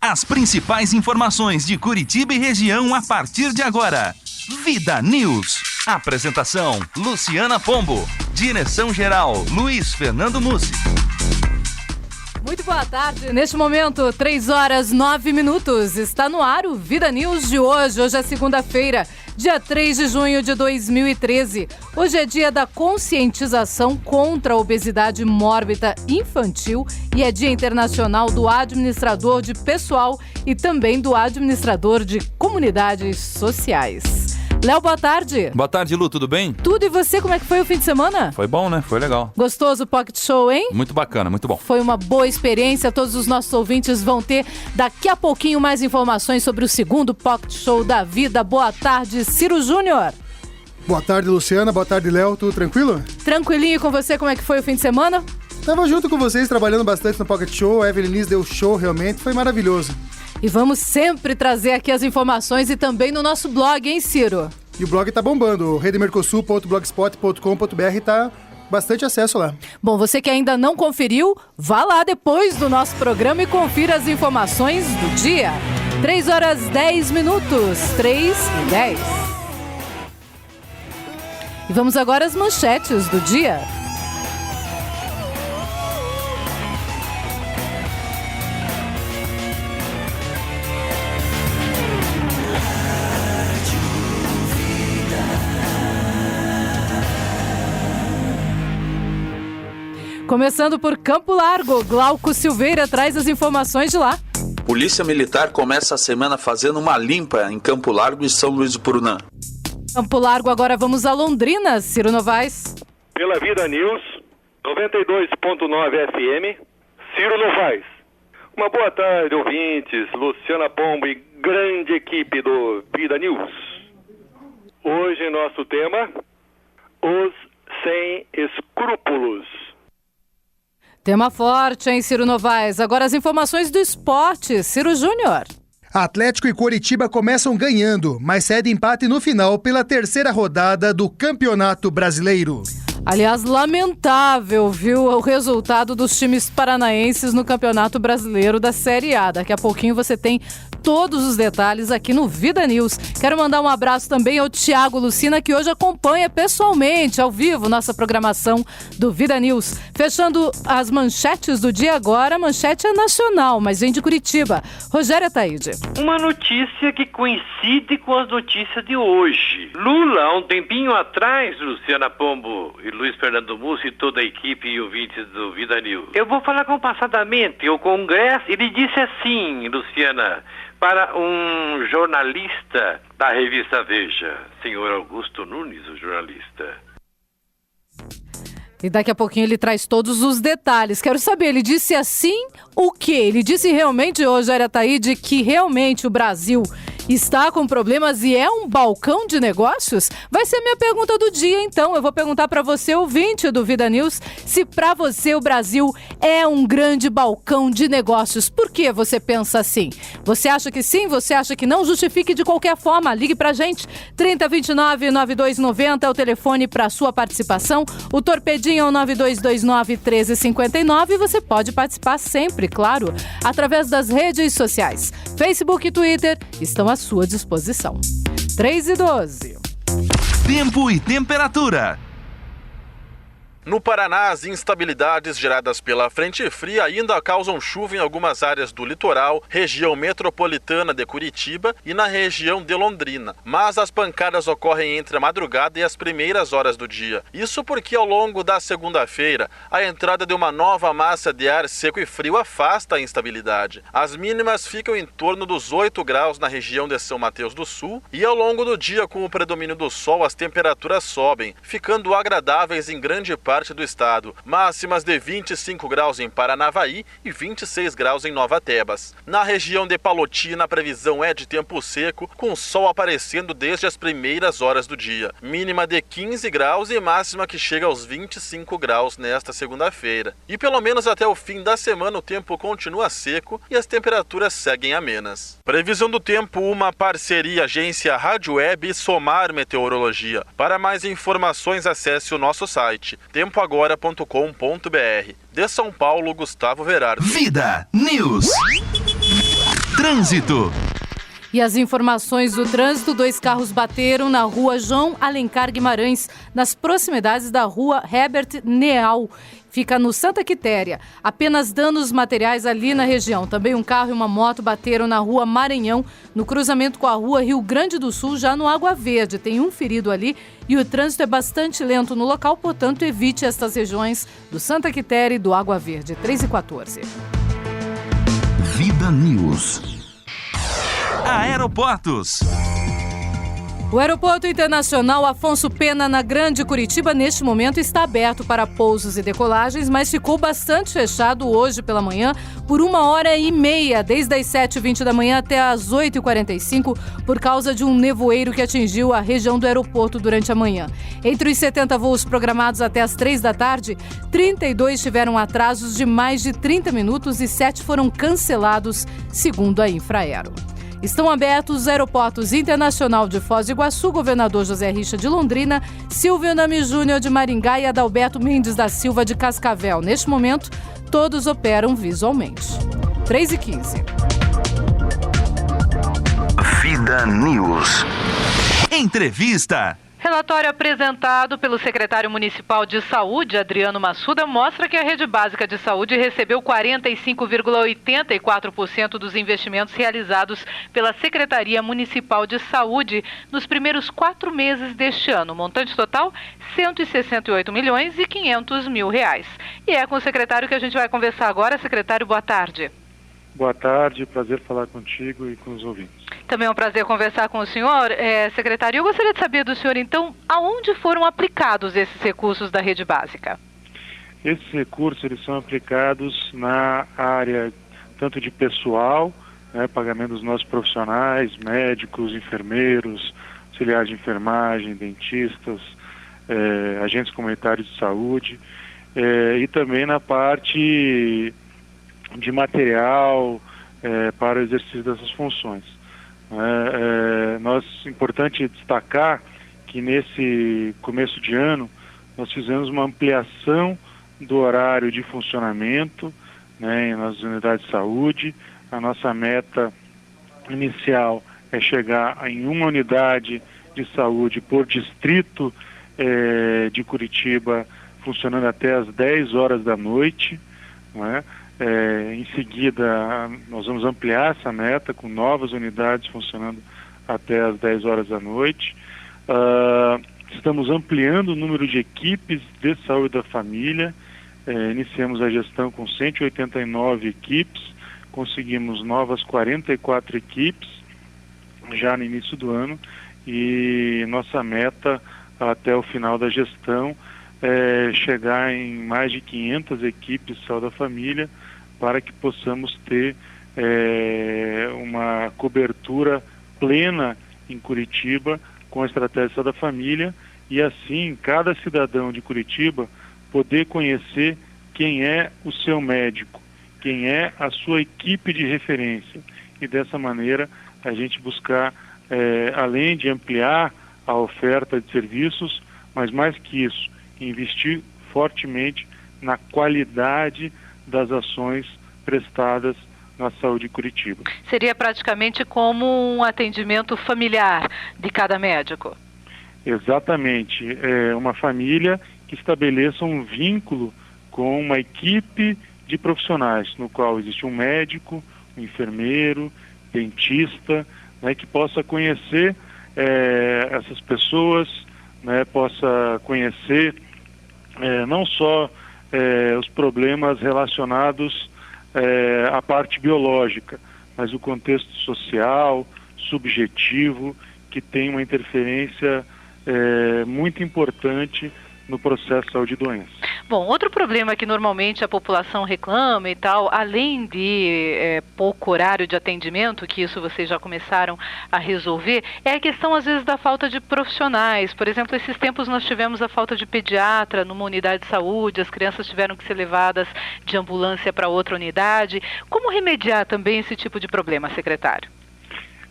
As principais informações de Curitiba e região a partir de agora. Vida News. Apresentação: Luciana Pombo. Direção-geral: Luiz Fernando Mussi. Muito boa tarde. Neste momento, 3h09. Está no ar o Vida News de hoje. Hoje é segunda-feira, dia 3 de junho de 2013. Hoje é dia da conscientização contra a obesidade mórbida infantil e é dia internacional do administrador de pessoal e também do administrador de comunidades sociais. Léo, boa tarde. Boa tarde, Lu, tudo bem? Tudo, e você, como é que foi o fim de semana? Foi bom, né? Foi legal. Gostoso o Pocket Show, hein? Muito bacana, muito bom. Foi uma boa experiência, todos os nossos ouvintes vão ter daqui a pouquinho mais informações sobre o segundo Pocket Show da vida. Boa tarde, Ciro Júnior. Boa tarde, Luciana. Boa tarde, Léo. Tudo tranquilo? Tranquilinho com você, como é que foi o fim de semana? Tava junto com vocês, trabalhando bastante no Pocket Show. A Evelyn Nis deu show, realmente. Foi maravilhoso. E vamos sempre trazer aqui as informações e também no nosso blog, hein, Ciro? E o blog tá bombando. redemercosul.blogspot.com.br tá bastante acesso lá. Bom, você que ainda não conferiu, vá lá depois do nosso programa e confira as informações do dia. 3h10. 3h10. E vamos agora às manchetes do dia. Começando por Campo Largo, Glauco Silveira traz as informações de lá. Polícia Militar começa a semana fazendo uma limpa em Campo Largo e São Luís do Purunã. Campo Largo, agora vamos a Londrina, Ciro Novaes. Pela Vida News, 92.9 FM, Ciro Novaes. Uma boa tarde, ouvintes, Luciana Pombo e grande equipe do Vida News. Hoje nosso tema, os sem escrúpulos. Tema forte, hein, Ciro Novaes? Agora as informações do esporte. Ciro Júnior. Atlético e Coritiba começam ganhando, mas cede empate no final pela terceira rodada do Campeonato Brasileiro. Aliás, lamentável, viu, o resultado dos times paranaenses no Campeonato Brasileiro da Série A. Daqui a pouquinho você tem todos os detalhes aqui no Vida News. Quero mandar um abraço também ao Thiago Lucina, que hoje acompanha pessoalmente, ao vivo, nossa programação do Vida News. Fechando as manchetes do dia agora, a manchete é nacional, mas vem de Curitiba. Rogério Ataíde. Uma notícia que coincide com as notícias de hoje. Lula, há um tempinho atrás, Luciana Pombo e Luiz Fernando Mussi e toda a equipe e ouvintes do Vida News. Eu vou falar compassadamente. O Congresso, ele disse assim, Luciana, para um jornalista da revista Veja, senhor Augusto Nunes, o jornalista. E daqui a pouquinho ele traz todos os detalhes. Quero saber, ele disse assim o quê? Ele disse realmente, Rogério Ataíde, que realmente o Brasil está com problemas e é um balcão de negócios? Vai ser a minha pergunta do dia, então. Eu vou perguntar para você, ouvinte do Vida News, se para você o Brasil é um grande balcão de negócios. Por que você pensa assim? Você acha que sim? Você acha que não? Justifique de qualquer forma. Ligue pra gente. 3029-9290 é o telefone para sua participação. O torpedinho é o 9229-1359 e você pode participar sempre, claro, através das redes sociais. Facebook e Twitter estão à sua disposição. 3h12. Tempo e temperatura. No Paraná, as instabilidades geradas pela frente fria ainda causam chuva em algumas áreas do litoral, região metropolitana de Curitiba e na região de Londrina. Mas as pancadas ocorrem entre a madrugada e as primeiras horas do dia. Isso porque ao longo da segunda-feira, a entrada de uma nova massa de ar seco e frio afasta a instabilidade. As mínimas ficam em torno dos 8 graus na região de São Mateus do Sul e ao longo do dia, com o predomínio do sol, as temperaturas sobem, ficando agradáveis em grande parte do estado, máximas de 25 graus em Paranavaí e 26 graus em Nova Tebas. Na região de Palotina, a previsão é de tempo seco, com sol aparecendo desde as primeiras horas do dia. Mínima de 15 graus e máxima que chega aos 25 graus nesta segunda-feira. E pelo menos até o fim da semana o tempo continua seco e as temperaturas seguem amenas. Previsão do tempo, uma parceria agência Rádio Web e Somar Meteorologia. Para mais informações, acesse o nosso site tempoagora.com.br. De São Paulo, Gustavo Verardo. Vida News. Trânsito. E as informações do trânsito: 2 carros bateram na rua João Alencar Guimarães, nas proximidades da rua Herbert Neal. Fica no Santa Quitéria. Apenas danos materiais ali na região. Também um carro e uma moto bateram na rua Maranhão, no cruzamento com a rua Rio Grande do Sul, já no Água Verde. Tem um ferido ali e o trânsito é bastante lento no local, portanto, evite estas regiões do Santa Quitéria e do Água Verde. 3h14. Vida News. Aeroportos. O Aeroporto Internacional Afonso Pena, na Grande Curitiba, neste momento está aberto para pousos e decolagens, mas ficou bastante fechado hoje pela manhã por 1h30, desde as 7h20 da manhã até as 8h45, por causa de um nevoeiro que atingiu a região do aeroporto durante a manhã. Entre os 70 voos programados até as 3 da tarde, 32 tiveram atrasos de mais de 30 minutos e 7 foram cancelados, segundo a Infraero. Estão abertos os aeroportos Internacional de Foz do Iguaçu, Governador José Richa de Londrina, Silvio Nami Júnior de Maringá e Adalberto Mendes da Silva de Cascavel. Neste momento, todos operam visualmente. 3h15. Vida News. Entrevista. Relatório apresentado pelo secretário municipal de saúde, Adriano Massuda, mostra que a rede básica de saúde recebeu 45,84% dos investimentos realizados pela Secretaria Municipal de Saúde nos primeiros 4 meses deste ano. O montante total, R$168 milhões e 500 mil reais. E é com o secretário que a gente vai conversar agora. Secretário, boa tarde. Boa tarde, prazer falar contigo e com os ouvintes. Também é um prazer conversar com o senhor, secretário. Eu gostaria de saber do senhor, então, aonde foram aplicados esses recursos da rede básica? Esses recursos, eles são aplicados na área tanto de pessoal, pagamento dos nossos profissionais, médicos, enfermeiros, auxiliares de enfermagem, dentistas, agentes comunitários de saúde, e também na parte de material para o exercício dessas funções. Importante destacar que nesse começo de ano nós fizemos uma ampliação do horário de funcionamento nas unidades de saúde. A nossa meta inicial é chegar em uma unidade de saúde por distrito de Curitiba, funcionando até às 10 horas da noite, em seguida, nós vamos ampliar essa meta com novas unidades funcionando até às 10 horas da noite. Estamos ampliando o número de equipes de saúde da família. Iniciamos a gestão com 189 equipes, conseguimos novas 44 equipes já no início do ano, e nossa meta até o final da gestão é chegar em mais de 500 equipes de saúde da família, para que possamos ter uma cobertura plena em Curitiba com a estratégia de saúde da família, e assim cada cidadão de Curitiba poder conhecer quem é o seu médico, quem é a sua equipe de referência, e dessa maneira a gente buscar, além de ampliar a oferta de serviços, mas mais que isso, investir fortemente na qualidade das ações prestadas na saúde de Curitiba. Seria praticamente como um atendimento familiar de cada médico? Exatamente. É uma família que estabeleça um vínculo com uma equipe de profissionais, no qual existe um médico, um enfermeiro, dentista, que possa conhecer essas pessoas, possa conhecer não só os problemas relacionados à parte biológica, mas o contexto social, subjetivo, que tem uma interferência muito importante no processo de saúde e doença. Bom, outro problema que normalmente a população reclama e tal, além de pouco horário de atendimento, que isso vocês já começaram a resolver, é a questão às vezes da falta de profissionais. Por exemplo, esses tempos nós tivemos a falta de pediatra numa unidade de saúde, as crianças tiveram que ser levadas de ambulância para outra unidade. Como remediar também esse tipo de problema, secretário?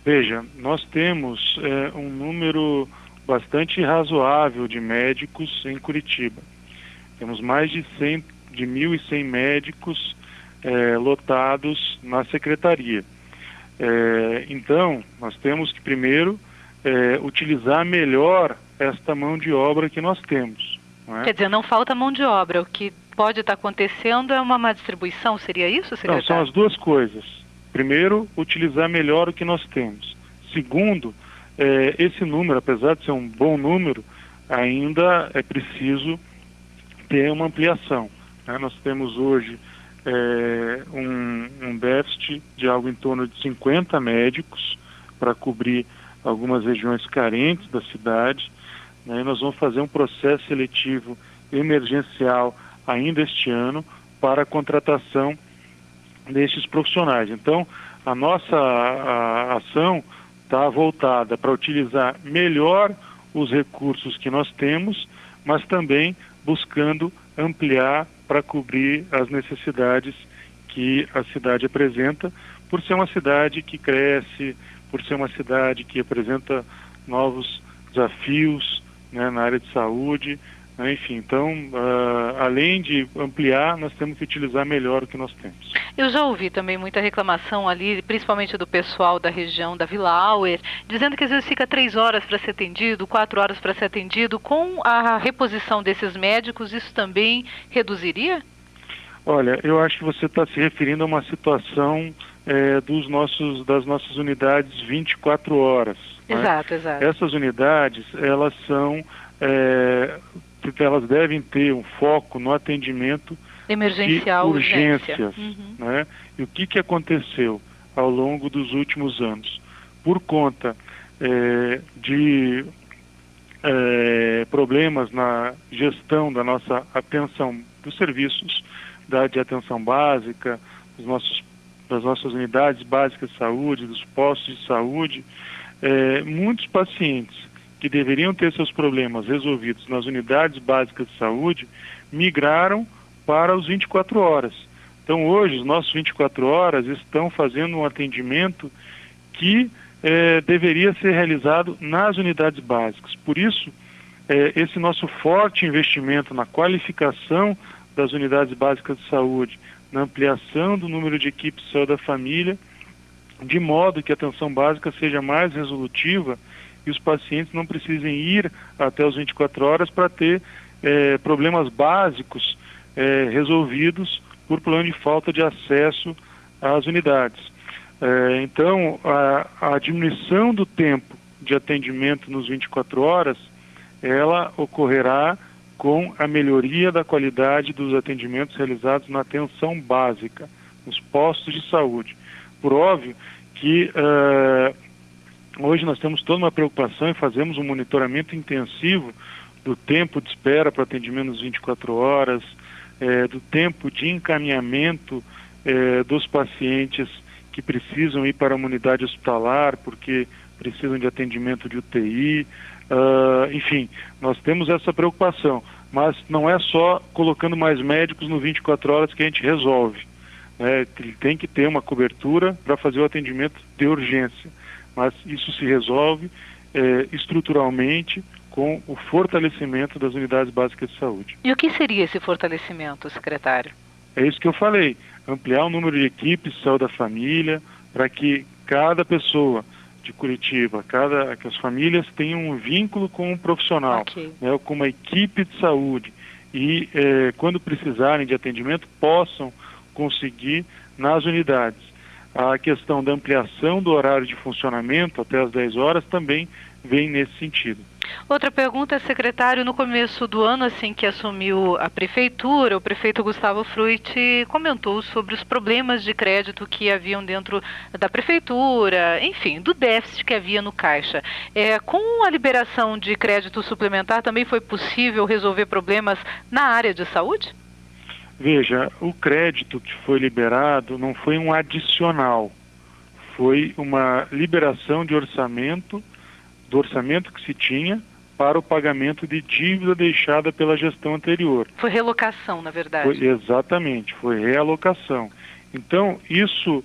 Veja, nós temos um número bastante razoável de médicos em Curitiba. Temos mais de 1.100 médicos lotados na secretaria. Então, nós temos que primeiro utilizar melhor esta mão de obra que nós temos. Não é? Quer dizer, não falta mão de obra, o que pode estar acontecendo é uma má distribuição, seria isso, secretário? Não, são as duas coisas. Primeiro, utilizar melhor o que nós temos. Segundo, esse número, apesar de ser um bom número, ainda é preciso ter uma ampliação. Né? Nós temos hoje um déficit de algo em torno de 50 médicos para cobrir algumas regiões carentes da cidade. Né? E nós vamos fazer um processo seletivo emergencial ainda este ano para a contratação destes profissionais. Então, a nossa ação está voltada para utilizar melhor os recursos que nós temos, mas também buscando ampliar para cobrir as necessidades que a cidade apresenta, por ser uma cidade que cresce, por ser uma cidade que apresenta novos desafios, né, na área de saúde, né, enfim. Então, além de ampliar, nós temos que utilizar melhor o que nós temos. Eu já ouvi também muita reclamação ali, principalmente do pessoal da região da Vila Auer, dizendo que às vezes fica 3 horas para ser atendido, 4 horas para ser atendido. Com a reposição desses médicos, isso também reduziria? Olha, eu acho que você está se referindo a uma situação das nossas unidades 24 horas. Exato, né? exato. Essas unidades, elas devem ter um foco no atendimento emergencial, de urgências. Uhum. Né? E o que aconteceu ao longo dos últimos anos? Por conta de problemas na gestão da nossa atenção dos serviços de atenção básica, das nossas unidades básicas de saúde, dos postos de saúde, muitos pacientes que deveriam ter seus problemas resolvidos nas unidades básicas de saúde migraram para os 24 horas. Então, hoje, os nossos 24 horas estão fazendo um atendimento que deveria ser realizado nas unidades básicas. Por isso, esse nosso forte investimento na qualificação das unidades básicas de saúde, na ampliação do número de equipes de saúde da família, de modo que a atenção básica seja mais resolutiva e os pacientes não precisem ir até os 24 horas para ter problemas básicos resolvidos por plano de falta de acesso às unidades. Então, a diminuição do tempo de atendimento nos 24 horas, ela ocorrerá com a melhoria da qualidade dos atendimentos realizados na atenção básica, nos postos de saúde. Por óbvio que hoje nós temos toda uma preocupação e fazemos um monitoramento intensivo do tempo de espera para atendimento nas 24 horas, do tempo de encaminhamento dos pacientes que precisam ir para uma unidade hospitalar porque precisam de atendimento de UTI, enfim, nós temos essa preocupação, mas não é só colocando mais médicos no 24 horas que a gente resolve. Tem que ter uma cobertura para fazer o atendimento de urgência, mas isso se resolve estruturalmente com o fortalecimento das unidades básicas de saúde. E o que seria esse fortalecimento, secretário? É isso que eu falei, ampliar o número de equipes de saúde da família, para que cada pessoa de Curitiba, que as famílias tenham um vínculo com um profissional, okay, né, com uma equipe de saúde e quando precisarem de atendimento possam conseguir nas unidades. A questão da ampliação do horário de funcionamento até as 10 horas também vem nesse sentido. Outra pergunta, secretário, no começo do ano, assim que assumiu a prefeitura, o prefeito Gustavo Fruit comentou sobre os problemas de crédito que haviam dentro da prefeitura, enfim, do déficit que havia no caixa. Com a liberação de crédito suplementar, também foi possível resolver problemas na área de saúde? Veja, o crédito que foi liberado não foi um adicional, foi uma liberação de orçamento, do orçamento que se tinha para o pagamento de dívida deixada pela gestão anterior. Foi realocação, na verdade. Exatamente, foi realocação. Então, isso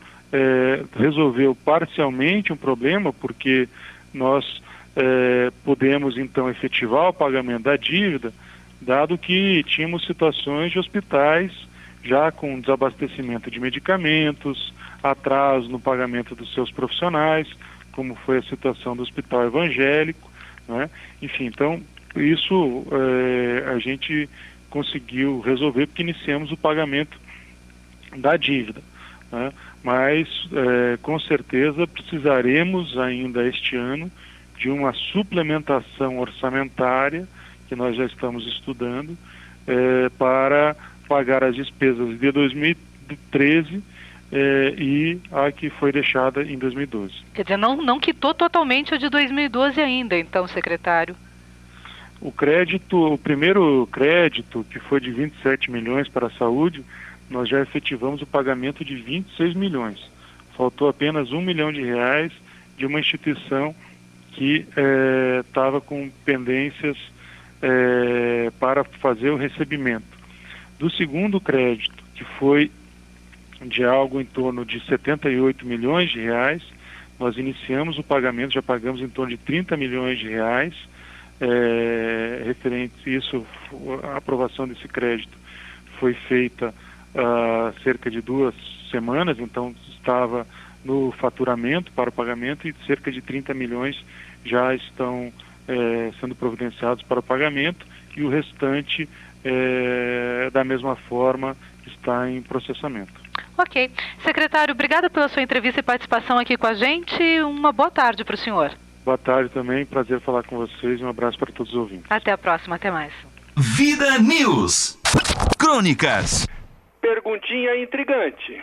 resolveu parcialmente um problema, porque nós podemos, então, efetivar o pagamento da dívida, dado que tínhamos situações de hospitais já com desabastecimento de medicamentos, atraso no pagamento dos seus profissionais, como foi a situação do Hospital Evangélico, né? Enfim, então isso a gente conseguiu resolver porque iniciamos o pagamento da dívida, né? Mas com certeza precisaremos ainda este ano de uma suplementação orçamentária, que nós já estamos estudando, para pagar as despesas de 2013 e a que foi deixada em 2012. Quer dizer, não quitou totalmente a de 2012 ainda, então, secretário? O primeiro crédito, que foi de 27 milhões para a saúde, nós já efetivamos o pagamento de 26 milhões. Faltou apenas R$1 milhão de uma instituição que estava com pendências para fazer o recebimento. Do segundo crédito, que foi de algo em torno de 78 milhões de reais, nós iniciamos o pagamento, já pagamos em torno de 30 milhões de reais, referente a isso, a aprovação desse crédito foi feita há cerca de 2 semanas, então estava no faturamento para o pagamento e cerca de 30 milhões já estão sendo providenciados para o pagamento e o restante da mesma forma está em processamento. Ok. Secretário, obrigada pela sua entrevista e participação aqui com a gente. Uma boa tarde para o senhor. Boa tarde também, prazer falar com vocês e um abraço para todos os ouvintes. Até a próxima, até mais. Vida News. Crônicas. Perguntinha intrigante.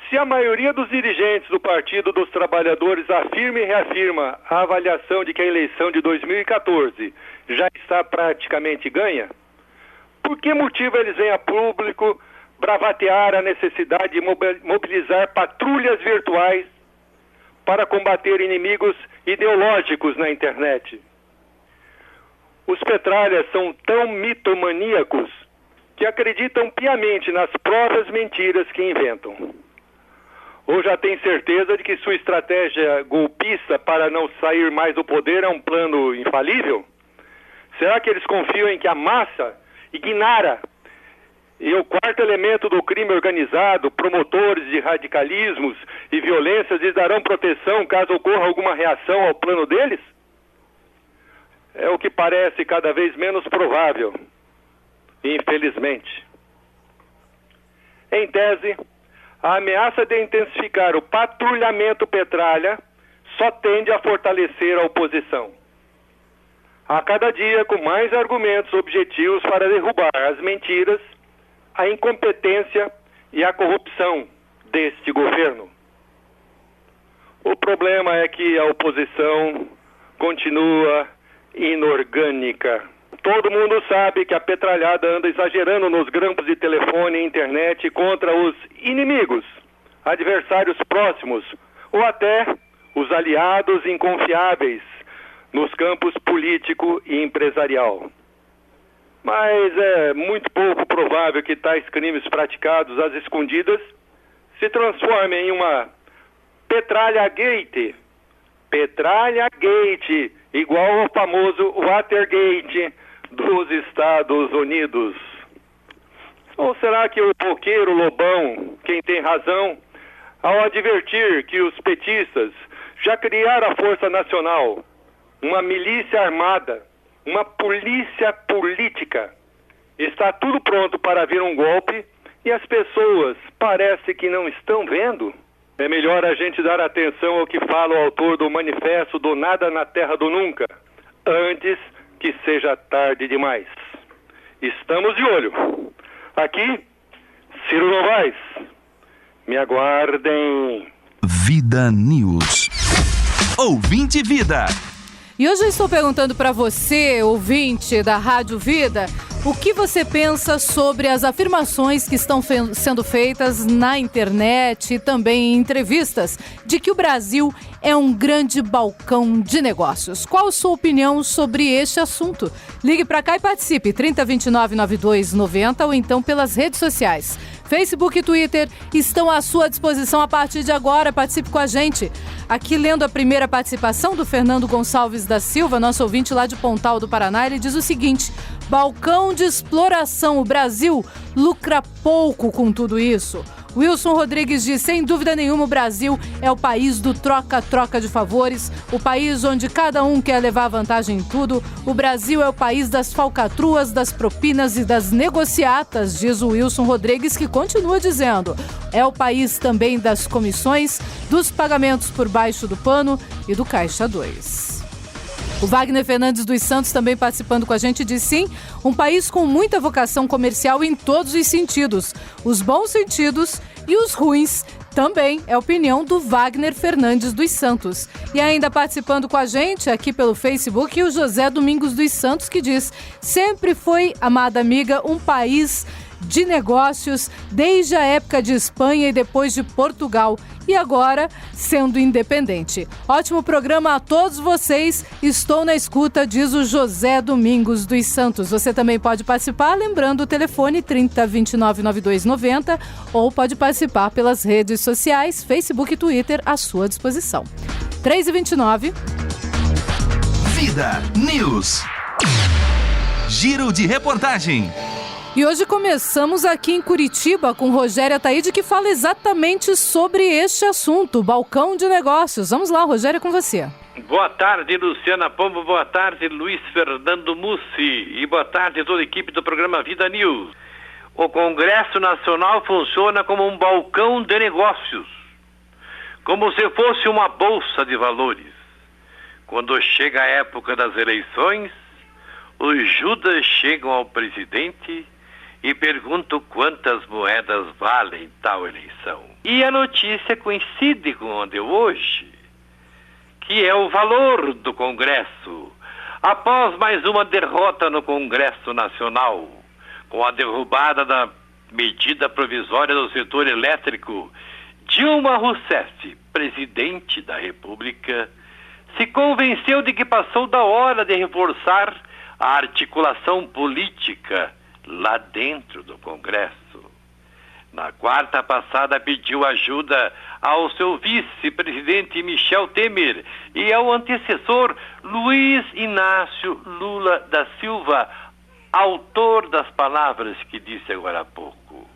Se a maioria dos dirigentes do Partido dos Trabalhadores afirma e reafirma a avaliação de que a eleição de 2014 já está praticamente ganha, por que motivo eles vêm a público bravatear a necessidade de mobilizar patrulhas virtuais para combater inimigos ideológicos na internet? Os petralhas são tão mitomaníacos que acreditam piamente nas próprias mentiras que inventam. Ou já tem certeza de que sua estratégia golpista para não sair mais do poder é um plano infalível? Será que eles confiam em que a massa ignara e o quarto elemento do crime organizado, promotores de radicalismos e violências, lhes darão proteção caso ocorra alguma reação ao plano deles? É o que parece cada vez menos provável, infelizmente. Em tese, a ameaça de intensificar o patrulhamento petralha só tende a fortalecer a oposição. A cada dia, com mais argumentos objetivos para derrubar as mentiras, a incompetência e a corrupção deste governo. O problema é que a oposição continua inorgânica. Todo mundo sabe que a petralhada anda exagerando nos grampos de telefone e internet contra os inimigos, adversários próximos ou até os aliados inconfiáveis nos campos político e empresarial. Mas é muito pouco provável que tais crimes praticados às escondidas se transformem em uma petralha-gate. Petralha-gate, igual ao famoso Watergate dos Estados Unidos. Ou será que o boqueiro Lobão, quem tem razão, ao advertir que os petistas já criaram a Força Nacional, uma milícia armada, uma polícia política, está tudo pronto para vir um golpe e as pessoas parece que não estão vendo? É melhor a gente dar atenção ao que fala o autor do manifesto do Nada na Terra do Nunca, antes que seja tarde demais. Estamos de olho. Aqui, Ciro Novaes. Me aguardem. Vida News. Ouvinte Vida. E hoje eu estou perguntando para você, ouvinte da Rádio Vida, o que você pensa sobre as afirmações que estão sendo feitas na internet e também em entrevistas de que o Brasil é um grande balcão de negócios. Qual a sua opinião sobre este assunto? Ligue para cá e participe, 3029-9290 ou então pelas redes sociais. Facebook e Twitter estão à sua disposição a partir de agora. Participe com a gente. Aqui lendo a primeira participação do Fernando Gonçalves da Silva, nosso ouvinte lá de Pontal do Paraná, ele diz o seguinte: balcão de exploração, o Brasil lucra pouco com tudo isso. Wilson Rodrigues diz, sem dúvida nenhuma, o Brasil é o país do troca-troca de favores, o país onde cada um quer levar vantagem em tudo. O Brasil é o país das falcatruas, das propinas e das negociatas, diz o Wilson Rodrigues, que continua dizendo, é o país também das comissões, dos pagamentos por baixo do pano e do Caixa 2. O Wagner Fernandes dos Santos também participando com a gente diz sim, um país com muita vocação comercial em todos os sentidos, os bons sentidos e os ruins. Também é a opinião do Wagner Fernandes dos Santos. E ainda participando com a gente aqui pelo Facebook, o José Domingos dos Santos, que diz, sempre foi, amada amiga, um país de negócios desde a época de Espanha e depois de Portugal. E agora, sendo independente. Ótimo programa a todos vocês. Estou na escuta, diz o José Domingos dos Santos. Você também pode participar, lembrando o telefone 30299290 ou pode participar pelas redes sociais, Facebook e Twitter, à sua disposição. 3h29. Vida News. Giro de reportagem. E hoje começamos aqui em Curitiba com Rogério Ataíde, que fala exatamente sobre este assunto, balcão de negócios. Vamos lá, Rogério, é com você. Boa tarde, Luciana Pombo, boa tarde, Luiz Fernando Mussi, e boa tarde a toda a equipe do programa Vida News. O Congresso Nacional funciona como um balcão de negócios, como se fosse uma bolsa de valores. Quando chega a época das eleições, os Judas chegam ao presidente e perguntam quantas moedas valem tal eleição. E a notícia coincide com o de hoje, que é o valor do Congresso. Após mais uma derrota no Congresso Nacional, com a derrubada da medida provisória do setor elétrico, Dilma Rousseff, presidente da República, se convenceu de que passou da hora de reforçar a articulação política lá dentro do Congresso. Na quarta passada pediu ajuda ao seu vice-presidente Michel Temer e ao antecessor Luiz Inácio Lula da Silva, autor das palavras que disse agora há pouco.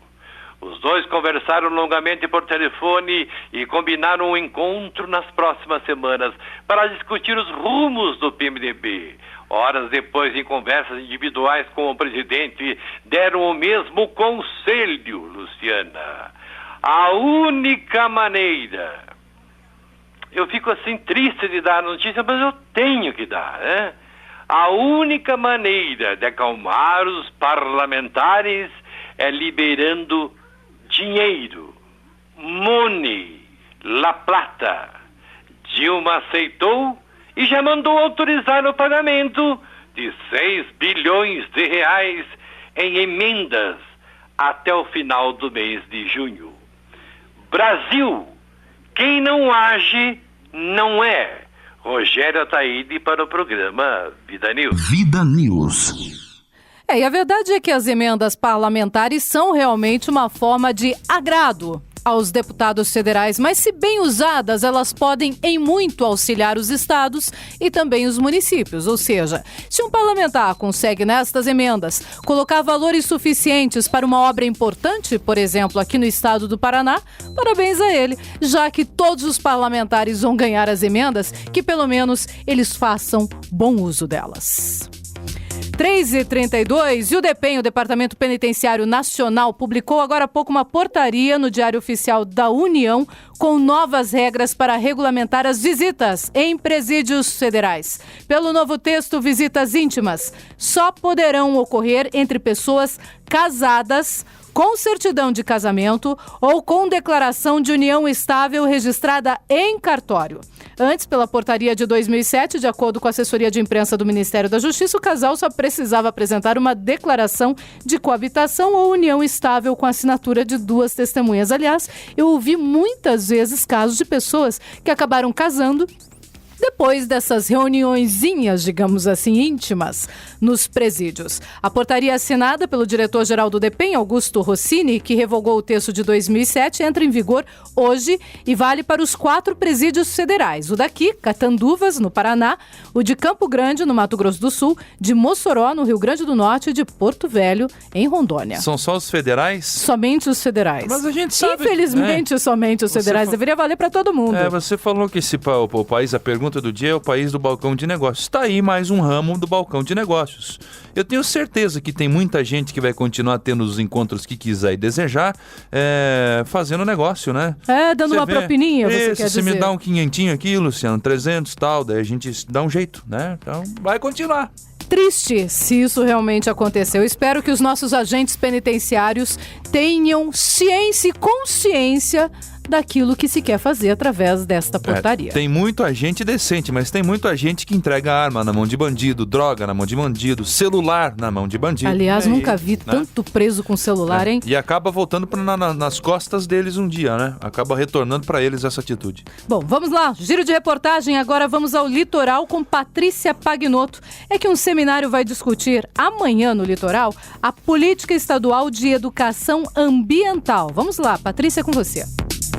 Os dois conversaram longamente por telefone e combinaram um encontro nas próximas semanas para discutir os rumos do PMDB. Horas depois, em conversas individuais com o presidente, deram o mesmo conselho, Luciana. A única maneira... Eu fico assim triste de dar a notícia, mas eu tenho que dar, né? A única maneira de acalmar os parlamentares é liberando dinheiro, money, la plata. Dilma aceitou e já mandou autorizar o pagamento de 6 bilhões de reais em emendas até o final do mês de junho. Brasil, quem não age, não é. Rogério Ataíde para o programa Vida News. Vida News. E a verdade é que as emendas parlamentares são realmente uma forma de agrado aos deputados federais, mas se bem usadas, elas podem em muito auxiliar os estados e também os municípios. Ou seja, se um parlamentar consegue nestas emendas colocar valores suficientes para uma obra importante, por exemplo, aqui no estado do Paraná, parabéns a ele, já que todos os parlamentares vão ganhar as emendas, que pelo menos eles façam bom uso delas. 3h32, e o DEPEN, o Departamento Penitenciário Nacional, publicou agora há pouco uma portaria no Diário Oficial da União com novas regras para regulamentar as visitas em presídios federais. Pelo novo texto, visitas íntimas só poderão ocorrer entre pessoas casadas, com certidão de casamento ou com declaração de união estável registrada em cartório. Antes, pela portaria de 2007, de acordo com a assessoria de imprensa do Ministério da Justiça, o casal só precisava apresentar uma declaração de coabitação ou união estável com assinatura de 2 testemunhas. Aliás, eu ouvi muitas vezes casos de pessoas que acabaram casando depois dessas reuniõezinhas, digamos assim, íntimas, nos presídios. A portaria assinada pelo diretor-geral do DEPEN, Augusto Rossini, que revogou o texto de 2007, entra em vigor hoje e vale para os 4 presídios federais. O daqui, Catanduvas, no Paraná, o de Campo Grande, no Mato Grosso do Sul, de Mossoró, no Rio Grande do Norte e de Porto Velho, em Rondônia. São só os federais? Somente os federais. Mas a gente sabe... Infelizmente, somente os federais. Deveria valer para todo mundo. Você falou que o país, a pergunta do dia é o país do balcão de negócios. Está aí mais um ramo do balcão de negócios. Eu tenho certeza que tem muita gente que vai continuar tendo os encontros que quiser e desejar, fazendo negócio, né? Dando uma propininha, você quer dizer. Você me dá um 500 aqui, Luciano, 300 tal, daí a gente dá um jeito, né? Então, vai continuar. Triste se isso realmente aconteceu. Espero que os nossos agentes penitenciários tenham ciência e consciência daquilo que se quer fazer através desta portaria. Tem muito agente decente, mas tem muito agente que entrega arma na mão de bandido, droga na mão de bandido, celular na mão de bandido. Aliás, nunca vi tanto preso com celular, hein? E acaba voltando nas costas deles um dia, né? Acaba retornando para eles essa atitude. Bom, vamos lá. Giro de reportagem. Agora vamos ao litoral com Patrícia Pagnotto. É que um seminário vai discutir amanhã no litoral a política estadual de educação ambiental. Vamos lá, Patrícia, com você.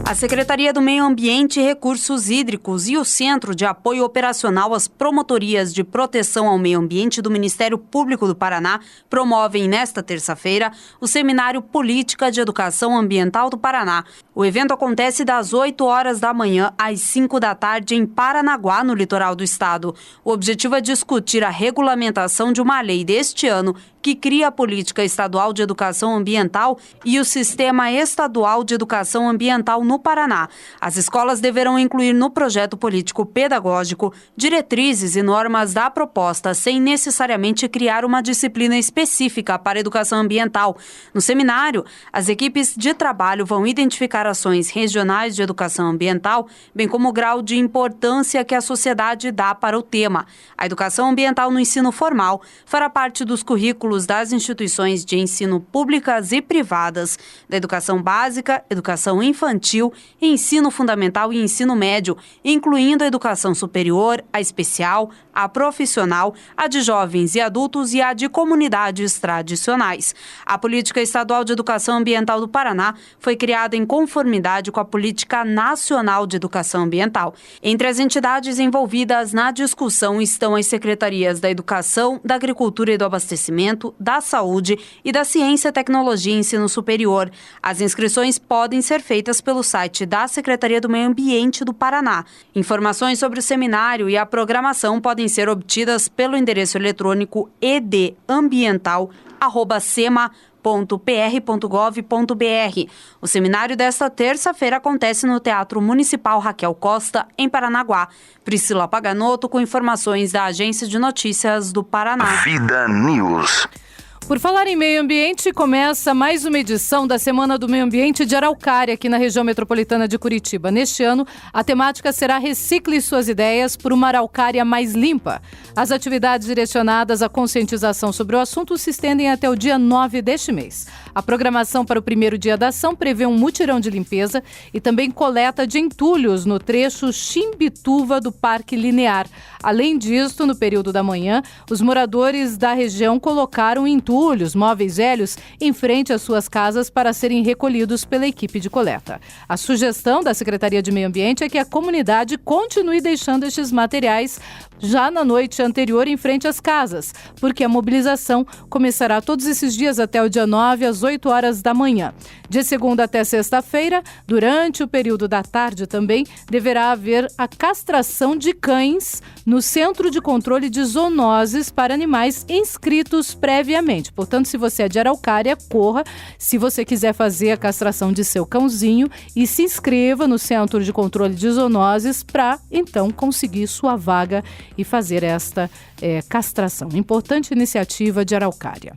A Secretaria do Meio Ambiente e Recursos Hídricos e o Centro de Apoio Operacional às Promotorias de Proteção ao Meio Ambiente do Ministério Público do Paraná promovem nesta terça-feira o Seminário Política de Educação Ambiental do Paraná. O evento acontece das 8 horas da manhã às 5 da tarde em Paranaguá, no litoral do estado. O objetivo é discutir a regulamentação de uma lei deste ano que cria a Política Estadual de Educação Ambiental e o Sistema Estadual de Educação Ambiental no Paraná. As escolas deverão incluir no projeto político-pedagógico diretrizes e normas da proposta, sem necessariamente criar uma disciplina específica para a educação ambiental. No seminário, as equipes de trabalho vão identificar ações regionais de educação ambiental, bem como o grau de importância que a sociedade dá para o tema. A educação ambiental no ensino formal fará parte dos currículos das instituições de ensino públicas e privadas, da educação básica, educação infantil, ensino fundamental e ensino médio, incluindo a educação superior, a especial, a profissional, a de jovens e adultos e a de comunidades tradicionais. A Política Estadual de Educação Ambiental do Paraná foi criada em conformidade com a Política Nacional de Educação Ambiental. Entre as entidades envolvidas na discussão estão as secretarias da Educação, da Agricultura e do Abastecimento, da Saúde e da Ciência, Tecnologia e Ensino Superior. As inscrições podem ser feitas pelo site da Secretaria do Meio Ambiente do Paraná. Informações sobre o seminário e a programação podem ser obtidas pelo endereço eletrônico edambiental@sema.pr.gov.br. O seminário desta terça-feira acontece no Teatro Municipal Raquel Costa, em Paranaguá. Priscila Pagnotto com informações da Agência de Notícias do Paraná. Vida News. Por falar em meio ambiente, começa mais uma edição da Semana do Meio Ambiente de Araucária, aqui na região metropolitana de Curitiba. Neste ano, a temática será Recicle suas ideias por uma Araucária mais limpa. As atividades direcionadas à conscientização sobre o assunto se estendem até o dia 9 deste mês. A programação para o primeiro dia da ação prevê um mutirão de limpeza e também coleta de entulhos no trecho Chimbituva do Parque Linear. Além disso, no período da manhã, os moradores da região colocaram entulhos, móveis velhos, em frente às suas casas para serem recolhidos pela equipe de coleta. A sugestão da Secretaria de Meio Ambiente é que a comunidade continue deixando estes materiais já na noite anterior em frente às casas, porque a mobilização começará todos esses dias até o dia 9, às 8 horas da manhã. De segunda até sexta-feira, durante o período da tarde também, deverá haver a castração de cães no Centro de Controle de Zoonoses para animais inscritos previamente. Portanto, se você é de Araucária, corra se você quiser fazer a castração de seu cãozinho e se inscreva no Centro de Controle de Zoonoses para, então, conseguir sua vaga e fazer esta castração. Importante iniciativa de Araucária.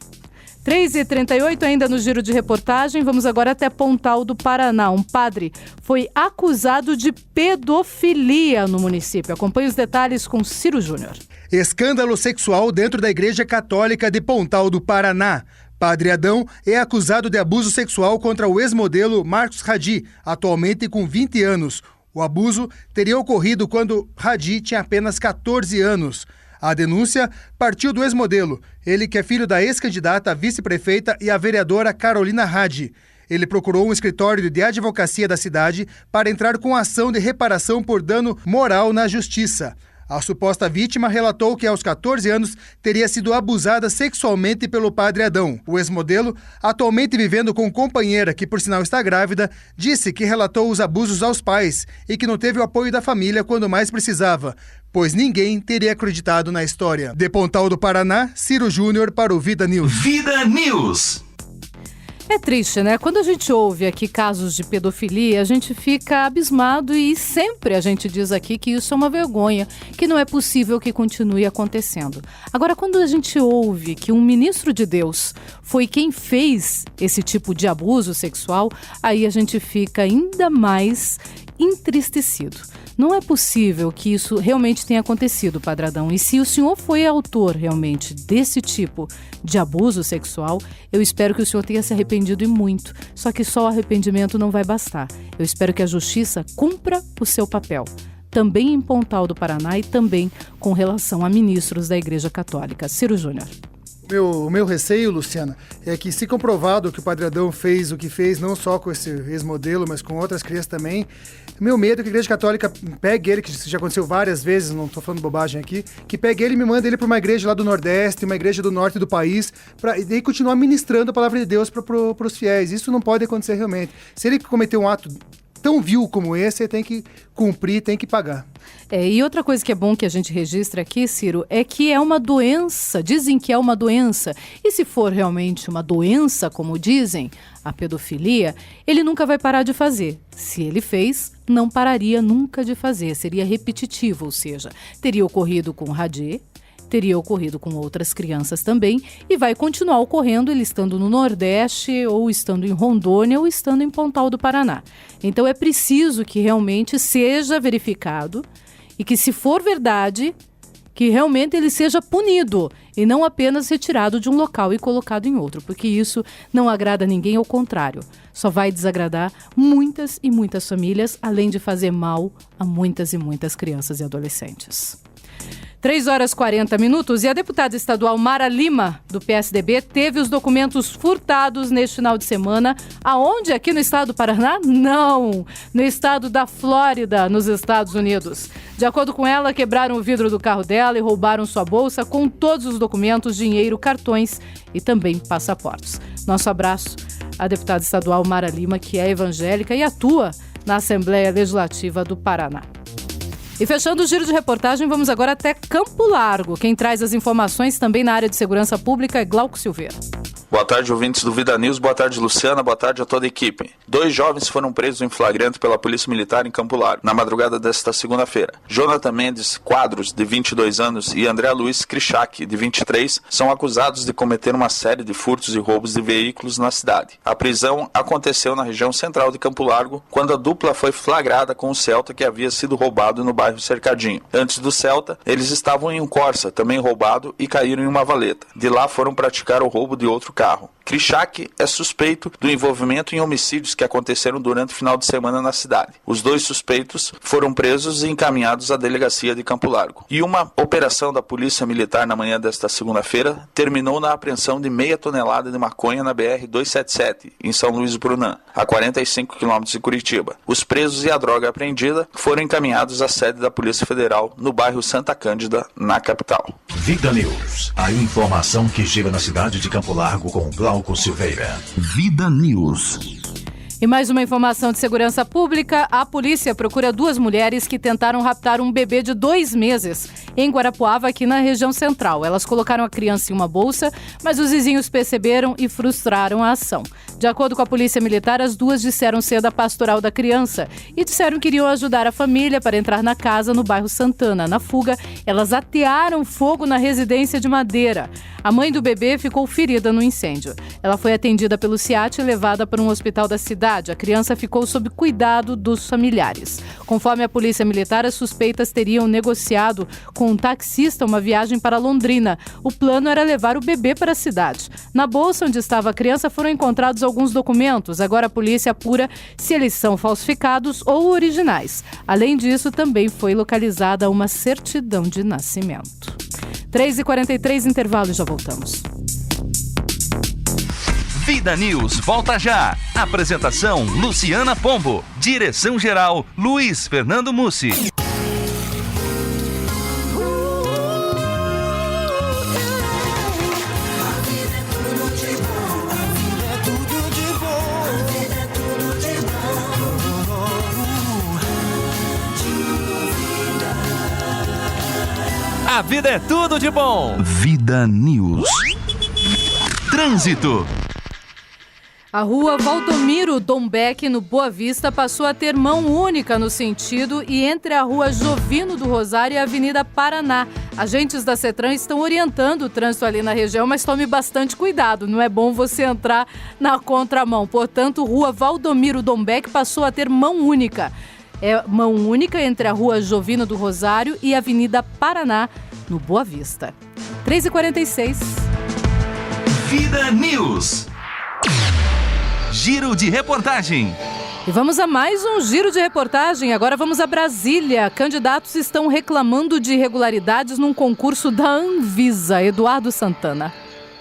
3h38, ainda no giro de reportagem, vamos agora até Pontal do Paraná. Um padre foi acusado de pedofilia no município. Acompanhe os detalhes com Ciro Júnior. Escândalo sexual dentro da Igreja Católica de Pontal do Paraná. Padre Adão é acusado de abuso sexual contra o ex-modelo Marcos Radi, atualmente com 20 anos. O abuso teria ocorrido quando Hadi tinha apenas 14 anos. A denúncia partiu do ex-modelo, ele que é filho da ex-candidata a vice-prefeita e a vereadora Carolina Hadi. Ele procurou um escritório de advocacia da cidade para entrar com ação de reparação por dano moral na justiça. A suposta vítima relatou que aos 14 anos teria sido abusada sexualmente pelo padre Adão. O ex-modelo, atualmente vivendo com companheira que por sinal está grávida, disse que relatou os abusos aos pais e que não teve o apoio da família quando mais precisava, pois ninguém teria acreditado na história. De Pontal do Paraná, Ciro Júnior para o Vida News. Vida News. É triste, né? Quando a gente ouve aqui casos de pedofilia, a gente fica abismado e sempre a gente diz aqui que isso é uma vergonha, que não é possível que continue acontecendo. Agora, quando a gente ouve que um ministro de Deus foi quem fez esse tipo de abuso sexual, aí a gente fica ainda mais entristecido. Não é possível que isso realmente tenha acontecido, Padre Adão. E se o senhor foi autor realmente desse tipo de abuso sexual, eu espero que o senhor tenha se arrependido e muito. Só que só o arrependimento não vai bastar. Eu espero que a justiça cumpra o seu papel. Também em Pontal do Paraná e também com relação a ministros da Igreja Católica. Ciro Júnior. O meu receio, Luciana, é que se comprovado que o Padre Adão fez o que fez, não só com esse ex-modelo, mas com outras crianças também, meu medo é que a Igreja Católica pegue ele, que isso já aconteceu várias vezes, não estou falando bobagem aqui, que pegue ele e me mande ele para uma igreja lá do Nordeste, uma igreja do Norte do país, e daí continuar ministrando a palavra de Deus para os fiéis. Isso não pode acontecer realmente. Se ele cometeu um ato tão vil como esse, ele tem que cumprir, tem que pagar. E outra coisa que é bom que a gente registra aqui, Ciro, é que é uma doença, dizem que é uma doença. E se for realmente uma doença, como dizem, a pedofilia, ele nunca vai parar de fazer. Se ele fez, não pararia nunca de fazer, seria repetitivo, ou seja, teria ocorrido com Hadi, teria ocorrido com outras crianças também e vai continuar ocorrendo ele estando no Nordeste ou estando em Rondônia ou estando em Pontal do Paraná. Então é preciso que realmente seja verificado e que, se for verdade, que realmente ele seja punido e não apenas retirado de um local e colocado em outro, porque isso não agrada a ninguém, ao contrário, só vai desagradar muitas e muitas famílias, além de fazer mal a muitas e muitas crianças e adolescentes. 3h40 e a deputada estadual Mara Lima, do PSDB, teve os documentos furtados neste final de semana. Aonde? Aqui no estado do Paraná? Não! No estado da Flórida, nos Estados Unidos. De acordo com ela, quebraram o vidro do carro dela e roubaram sua bolsa com todos os documentos, dinheiro, cartões e também passaportes. Nosso abraço à deputada estadual Mara Lima, que é evangélica e atua na Assembleia Legislativa do Paraná. E fechando o giro de reportagem, vamos agora até Campo Largo. Quem traz as informações também na área de segurança pública é Glauco Silveira. Boa tarde, ouvintes do Vida News. Boa tarde, Luciana. Boa tarde a toda a equipe. 2 jovens foram presos em flagrante pela Polícia Militar em Campo Largo, na madrugada desta segunda-feira. Jonathan Mendes Quadros, de 22 anos, e André Luiz Krichak, de 23, são acusados de cometer uma série de furtos e roubos de veículos na cidade. A prisão aconteceu na região central de Campo Largo, quando a dupla foi flagrada com o Celta que havia sido roubado no bairro Cercadinho. Antes do Celta, eles estavam em um Corsa, também roubado, e caíram em uma valeta. De lá foram praticar o roubo de outro carro. Krichak é suspeito do envolvimento em homicídios que aconteceram durante o final de semana na cidade. Os 2 suspeitos foram presos e encaminhados à delegacia de Campo Largo. E uma operação da Polícia Militar na manhã desta segunda-feira terminou na apreensão de meia tonelada de maconha na BR-277, em São Luís do Brunã, a 45 quilômetros de Curitiba. Os presos e a droga apreendida foram encaminhados à sede da Polícia Federal no bairro Santa Cândida, na capital. Vida News, a informação que gira na cidade de Campo Largo com Glauco Silveira. Vida News. E mais uma informação de segurança pública. A polícia procura 2 mulheres que tentaram raptar um bebê de 2 meses em Guarapuava, aqui na região central. Elas colocaram a criança em uma bolsa, mas os vizinhos perceberam e frustraram a ação. De acordo com a Polícia Militar, as 2 disseram ser da pastoral da criança e disseram que iriam ajudar a família para entrar na casa no bairro Santana. Na fuga, elas atearam fogo na residência de madeira. A mãe do bebê ficou ferida no incêndio. Ela foi atendida pelo SIAT e levada para um hospital da cidade. A criança ficou sob cuidado dos familiares. Conforme a Polícia Militar, as suspeitas teriam negociado com um taxista uma viagem para Londrina. O plano era levar o bebê para a cidade. Na bolsa onde estava a criança foram encontrados alguns alguns documentos. Agora a polícia apura se eles são falsificados ou originais. Além disso, também foi localizada uma certidão de nascimento. 3h43, intervalo e já voltamos. Vida News volta já. Apresentação Luciana Pombo. Direção-geral Luiz Fernando Mussi. A vida é tudo de bom. Vida News. Trânsito. A rua Valdomiro Dombeck, no Boa Vista, passou a ter mão única no sentido e entre a rua Jovino do Rosário e a Avenida Paraná. Agentes da CETRAN estão orientando o trânsito ali na região, mas tome bastante cuidado, não é bom você entrar na contramão. Portanto, rua Valdomiro Dombeck passou a ter mão única. É mão única entre a rua Jovino do Rosário e a Avenida Paraná, no Boa Vista. 3h46. Vida News. Giro de reportagem. E vamos a mais um giro de reportagem. Agora vamos a Brasília. Candidatos estão reclamando de irregularidades num concurso da Anvisa. Eduardo Santana.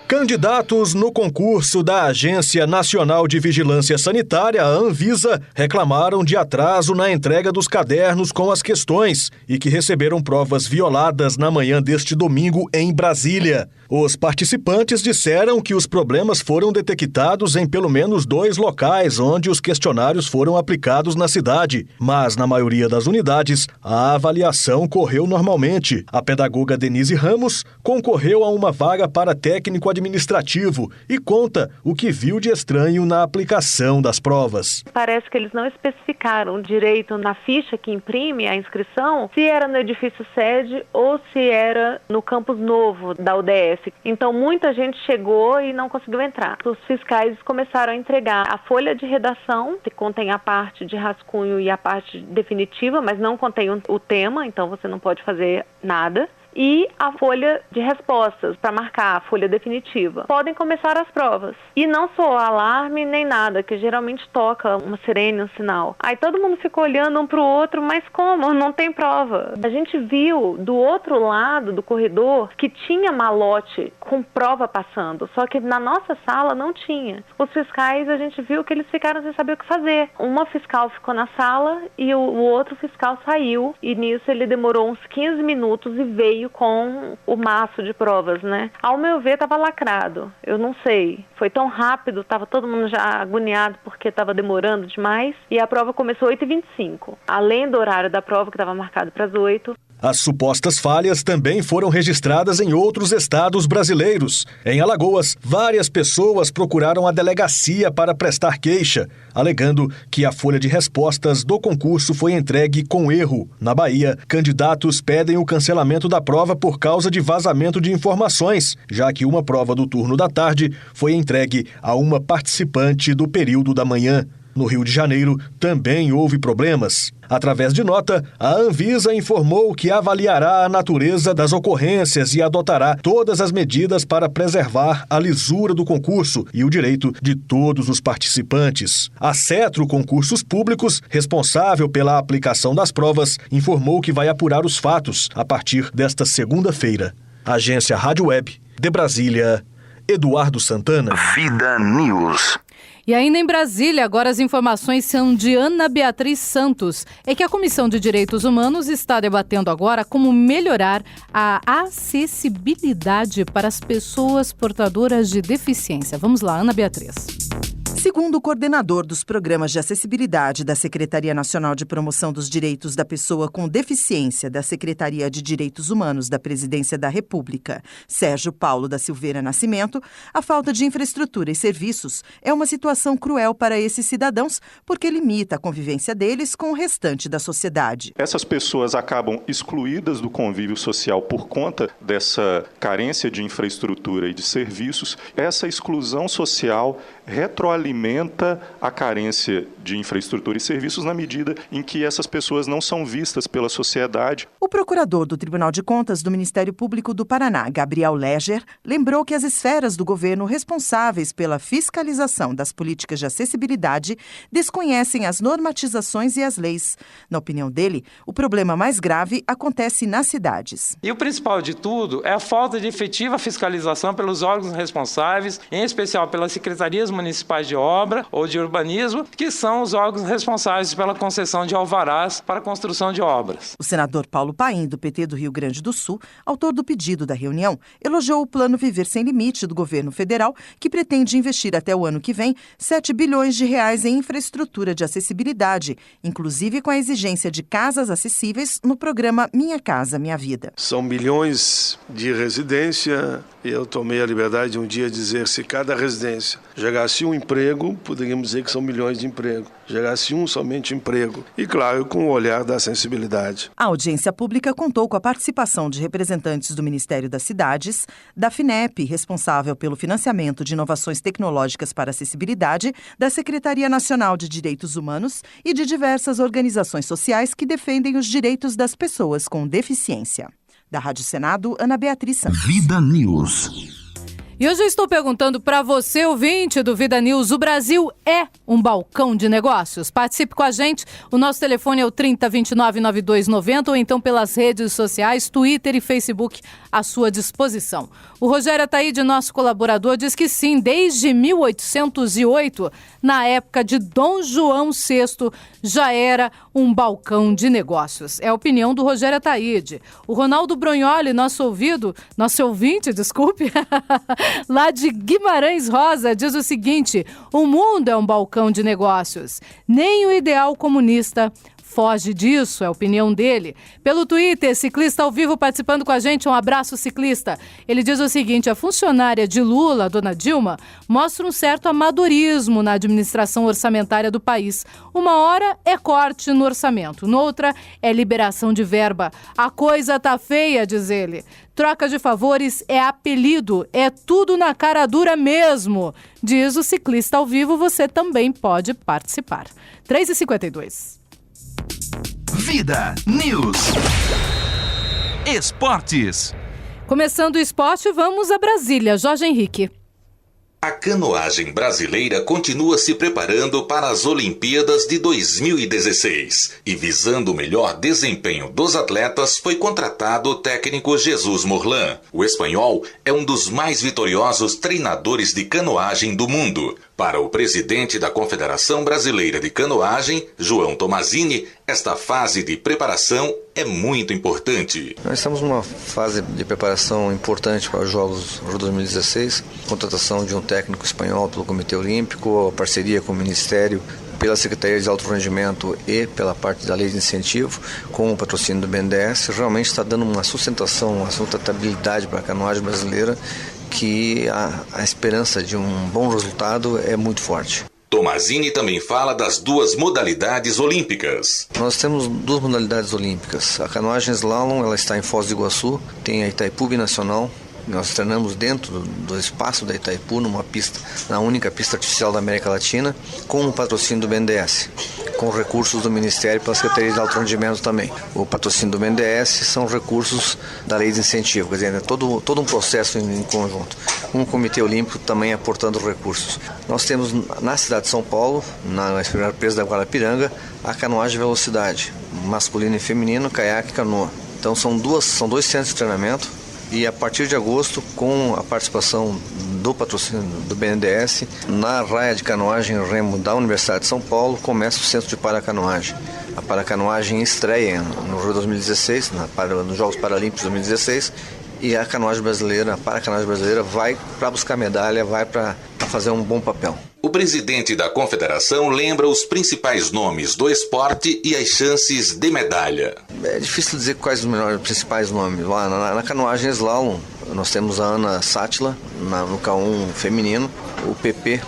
Candidatos no concurso da Agência Nacional de Vigilância Sanitária, a Anvisa, reclamaram de atraso na entrega dos cadernos com as questões e que receberam provas violadas na manhã deste domingo em Brasília. Os participantes disseram que os problemas foram detectados em pelo menos 2 locais onde os questionários foram aplicados na cidade, mas na maioria das unidades a avaliação correu normalmente. A pedagoga Denise Ramos concorreu a uma vaga para técnico administrativo e conta o que viu de estranho na aplicação das provas. Parece que eles não especificaram direito na ficha que imprime a inscrição se era no edifício sede ou se era no campus novo da UDF. Então muita gente chegou e não conseguiu entrar. Os fiscais começaram a entregar a folha de redação, que contém a parte de rascunho e a parte definitiva, mas não contém o tema, então você não pode fazer nada. E a folha de respostas para marcar a folha definitiva. Podem começar as provas. E não soou alarme nem nada, que geralmente toca uma sirene, um sinal. Aí todo mundo ficou olhando um para o outro, mas como? Não tem prova. A gente viu do outro lado do corredor que tinha malote com prova passando, só que na nossa sala não tinha. Os fiscais, a gente viu que eles ficaram sem saber o que fazer. Uma fiscal ficou na sala e o outro fiscal saiu. E nisso ele demorou uns 15 minutos e veio com o maço de provas, né? Ao meu ver, estava lacrado. Eu não sei. Foi tão rápido, estava todo mundo já agoniado porque estava demorando demais. E a prova começou às 8h25. Além do horário da prova, que estava marcado para as 8h. As supostas falhas também foram registradas em outros estados brasileiros. Em Alagoas, várias pessoas procuraram a delegacia para prestar queixa, alegando que a folha de respostas do concurso foi entregue com erro. Na Bahia, candidatos pedem o cancelamento da prova por causa de vazamento de informações, já que uma prova do turno da tarde foi entregue a uma participante do período da manhã. No Rio de Janeiro, também houve problemas. Através de nota, a Anvisa informou que avaliará a natureza das ocorrências e adotará todas as medidas para preservar a lisura do concurso e o direito de todos os participantes. A Cetro Concursos Públicos, responsável pela aplicação das provas, informou que vai apurar os fatos a partir desta segunda-feira. Agência Rádio Web, de Brasília, Eduardo Santana. Vida News. E ainda em Brasília, agora as informações são de Ana Beatriz Santos. É que a Comissão de Direitos Humanos está debatendo agora como melhorar a acessibilidade para as pessoas portadoras de deficiência. Vamos lá, Ana Beatriz. Segundo o coordenador dos programas de acessibilidade da Secretaria Nacional de Promoção dos Direitos da Pessoa com Deficiência da Secretaria de Direitos Humanos da Presidência da República, Sérgio Paulo da Silveira Nascimento, a falta de infraestrutura e serviços é uma situação cruel para esses cidadãos porque limita a convivência deles com o restante da sociedade. Essas pessoas acabam excluídas do convívio social por conta dessa carência de infraestrutura e de serviços. Essa exclusão social retroalimenta alimenta a carência de infraestrutura e serviços na medida em que essas pessoas não são vistas pela sociedade. O procurador do Tribunal de Contas do Ministério Público do Paraná, Gabriel Leger, lembrou que as esferas do governo responsáveis pela fiscalização das políticas de acessibilidade desconhecem as normatizações e as leis. Na opinião dele, o problema mais grave acontece nas cidades. E o principal de tudo é a falta de efetiva fiscalização pelos órgãos responsáveis, em especial pelas secretarias municipais de obra ou de urbanismo, que são os órgãos responsáveis pela concessão de alvarás para a construção de obras. O senador Paulo Paim, do PT do Rio Grande do Sul, autor do pedido da reunião, elogiou o Plano Viver Sem Limite do governo federal, que pretende investir até o ano que vem 7 bilhões de reais em infraestrutura de acessibilidade, inclusive com a exigência de casas acessíveis no programa Minha Casa Minha Vida. São bilhões de residência e eu tomei a liberdade de um dia dizer: se cada residência gerasse um emprego, poderíamos dizer que são milhões de empregos. Gerasse um somente emprego. E, claro, com o olhar da sensibilidade. A audiência pública contou com a participação de representantes do Ministério das Cidades, da FINEP, responsável pelo financiamento de inovações tecnológicas para acessibilidade, da Secretaria Nacional de Direitos Humanos e de diversas organizações sociais que defendem os direitos das pessoas com deficiência. Da Rádio Senado, Ana Beatriz Santos. Vida News. E hoje eu estou perguntando para você, ouvinte do Vida News, o Brasil é um balcão de negócios? Participe com a gente, o nosso telefone é o 3029-9290 ou então pelas redes sociais, Twitter e Facebook à sua disposição. O Rogério Ataíde, nosso colaborador, diz que sim, desde 1808, na época de Dom João VI, já era um balcão de negócios. É a opinião do Rogério Ataíde. O Ronaldo Brognoli, nosso ouvinte, lá de Guimarães Rosa, diz o seguinte: o mundo é um balcão de negócios. Nem o ideal comunista foge disso, é a opinião dele. Pelo Twitter, Ciclista ao Vivo participando com a gente, um abraço, ciclista. Ele diz o seguinte: a funcionária de Lula, a dona Dilma, mostra um certo amadorismo na administração orçamentária do país. Uma hora é corte no orçamento, noutra é liberação de verba. A coisa tá feia, diz ele. Troca de favores é apelido, é tudo na cara dura mesmo. Diz o Ciclista ao Vivo, você também pode participar. 3h52. Vida News. Esportes. Começando o esporte, vamos a Brasília. Jorge Henrique. A canoagem brasileira continua se preparando para as Olimpíadas de 2016 e, visando o melhor desempenho dos atletas, foi contratado o técnico Jesus Morlan. O espanhol é um dos mais vitoriosos treinadores de canoagem do mundo. Para o presidente da Confederação Brasileira de Canoagem, João Tomazini, esta fase de preparação é muito importante. Nós estamos numa fase de preparação importante para os Jogos de 2016, contratação de um técnico espanhol pelo Comitê Olímpico, a parceria com o Ministério, pela Secretaria de Alto Rendimento e pela parte da Lei de Incentivo, com o patrocínio do BNDES, realmente está dando uma sustentação, uma sustentabilidade para a canoagem brasileira, que a esperança de um bom resultado é muito forte. Tomazini também fala das duas modalidades olímpicas. Nós temos duas modalidades olímpicas. A canoagem slalom, ela está em Foz do Iguaçu, tem a Itaipu Binacional. Nós treinamos dentro do espaço da Itaipu, numa pista, na única pista artificial da América Latina, com o patrocínio do BNDES, com recursos do Ministério e pela Secretaria de Alto Rendimento também. O patrocínio do BNDES são recursos da Lei de Incentivo, quer dizer, é todo um processo em conjunto. Um Comitê Olímpico também aportando recursos. Nós temos na cidade de São Paulo, na presa da Guarapiranga, a canoagem de velocidade, masculino e feminino, caiaque e canoa. Então são dois centros de treinamento. E a partir de agosto, com a participação do patrocínio do BNDES, na raia de canoagem remo da Universidade de São Paulo, começa o Centro de Paracanoagem. A paracanoagem estreia no Rio 2016, nos Jogos Paralímpicos 2016, e a canoagem brasileira, a paracanoagem brasileira vai para buscar medalha, vai para fazer um bom papel. O presidente da confederação lembra os principais nomes do esporte e as chances de medalha. É difícil dizer quais os principais nomes. Lá na canoagem slalom, nós temos a Ana Sátila, no K1 feminino, o PP,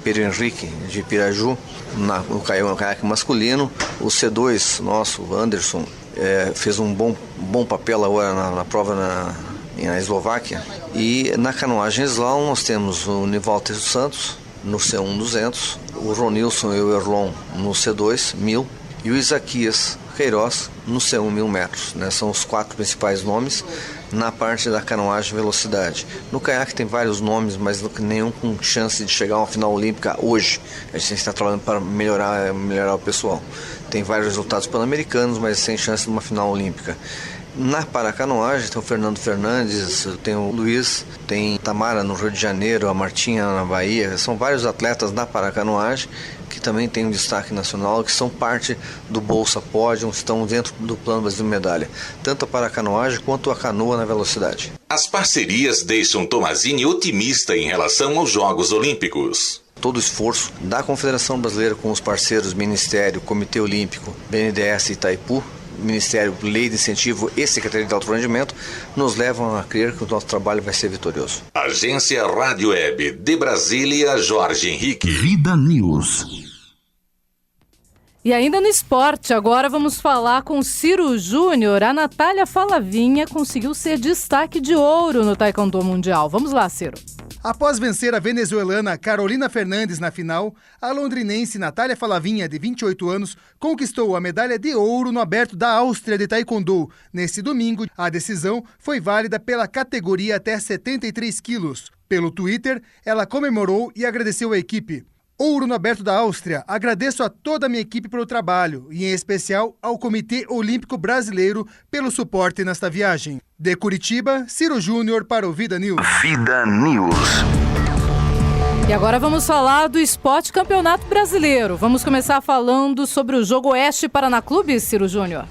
Pedro Henrique, de Piraju, no caiaque masculino, o C2 nosso, o Anderson, fez um bom papel agora na prova na Eslováquia. E na canoagem slalom nós temos o Nivaldo Santos, no C1 200, o Ronilson e o Erlon no C2 1000 e o Isaquias Queiroz no C1 1000 metros. Né? São os 4 principais nomes na parte da canoagem velocidade. No caiaque tem vários nomes, mas nenhum com chance de chegar a uma final olímpica hoje. A gente está trabalhando para melhorar o pessoal. Tem vários resultados pan-americanos, mas sem chance de uma final olímpica. Na paracanoagem tem o Fernando Fernandes, tem o Luiz, tem Tamara no Rio de Janeiro, a Martinha na Bahia. São vários atletas na paracanoagem que também têm um destaque nacional, que são parte do Bolsa Pódio, estão dentro do Plano Brasil Medalha, tanto a paracanoagem quanto a canoa na velocidade. As parcerias deixam Tomazini otimista em relação aos Jogos Olímpicos. Todo o esforço da Confederação Brasileira com os parceiros Ministério, Comitê Olímpico, BNDES e Itaipu, Ministério, Lei de Incentivo e Secretaria de Alto Rendimento, nos levam a crer que o nosso trabalho vai ser vitorioso. Agência Rádio Web de Brasília, Jorge Henrique. Vida News. E ainda no esporte, agora vamos falar com Ciro Júnior. A Natália Falavinha conseguiu ser destaque de ouro no Taekwondo Mundial. Vamos lá, Ciro. Após vencer a venezuelana Carolina Fernandes na final, a londrinense Natália Falavinha, de 28 anos, conquistou a medalha de ouro no Aberto da Áustria de Taekwondo. Nesse domingo, a decisão foi válida pela categoria até 73 quilos. Pelo Twitter, ela comemorou e agradeceu a equipe. Ouro no Aberto da Áustria. Agradeço a toda a minha equipe pelo trabalho e, em especial, ao Comitê Olímpico Brasileiro pelo suporte nesta viagem. De Curitiba, Ciro Júnior para o Vida News. Vida News. E agora vamos falar do Esporte Campeonato Brasileiro. Vamos começar falando sobre o jogo Oeste Paraná Clube, Ciro Júnior.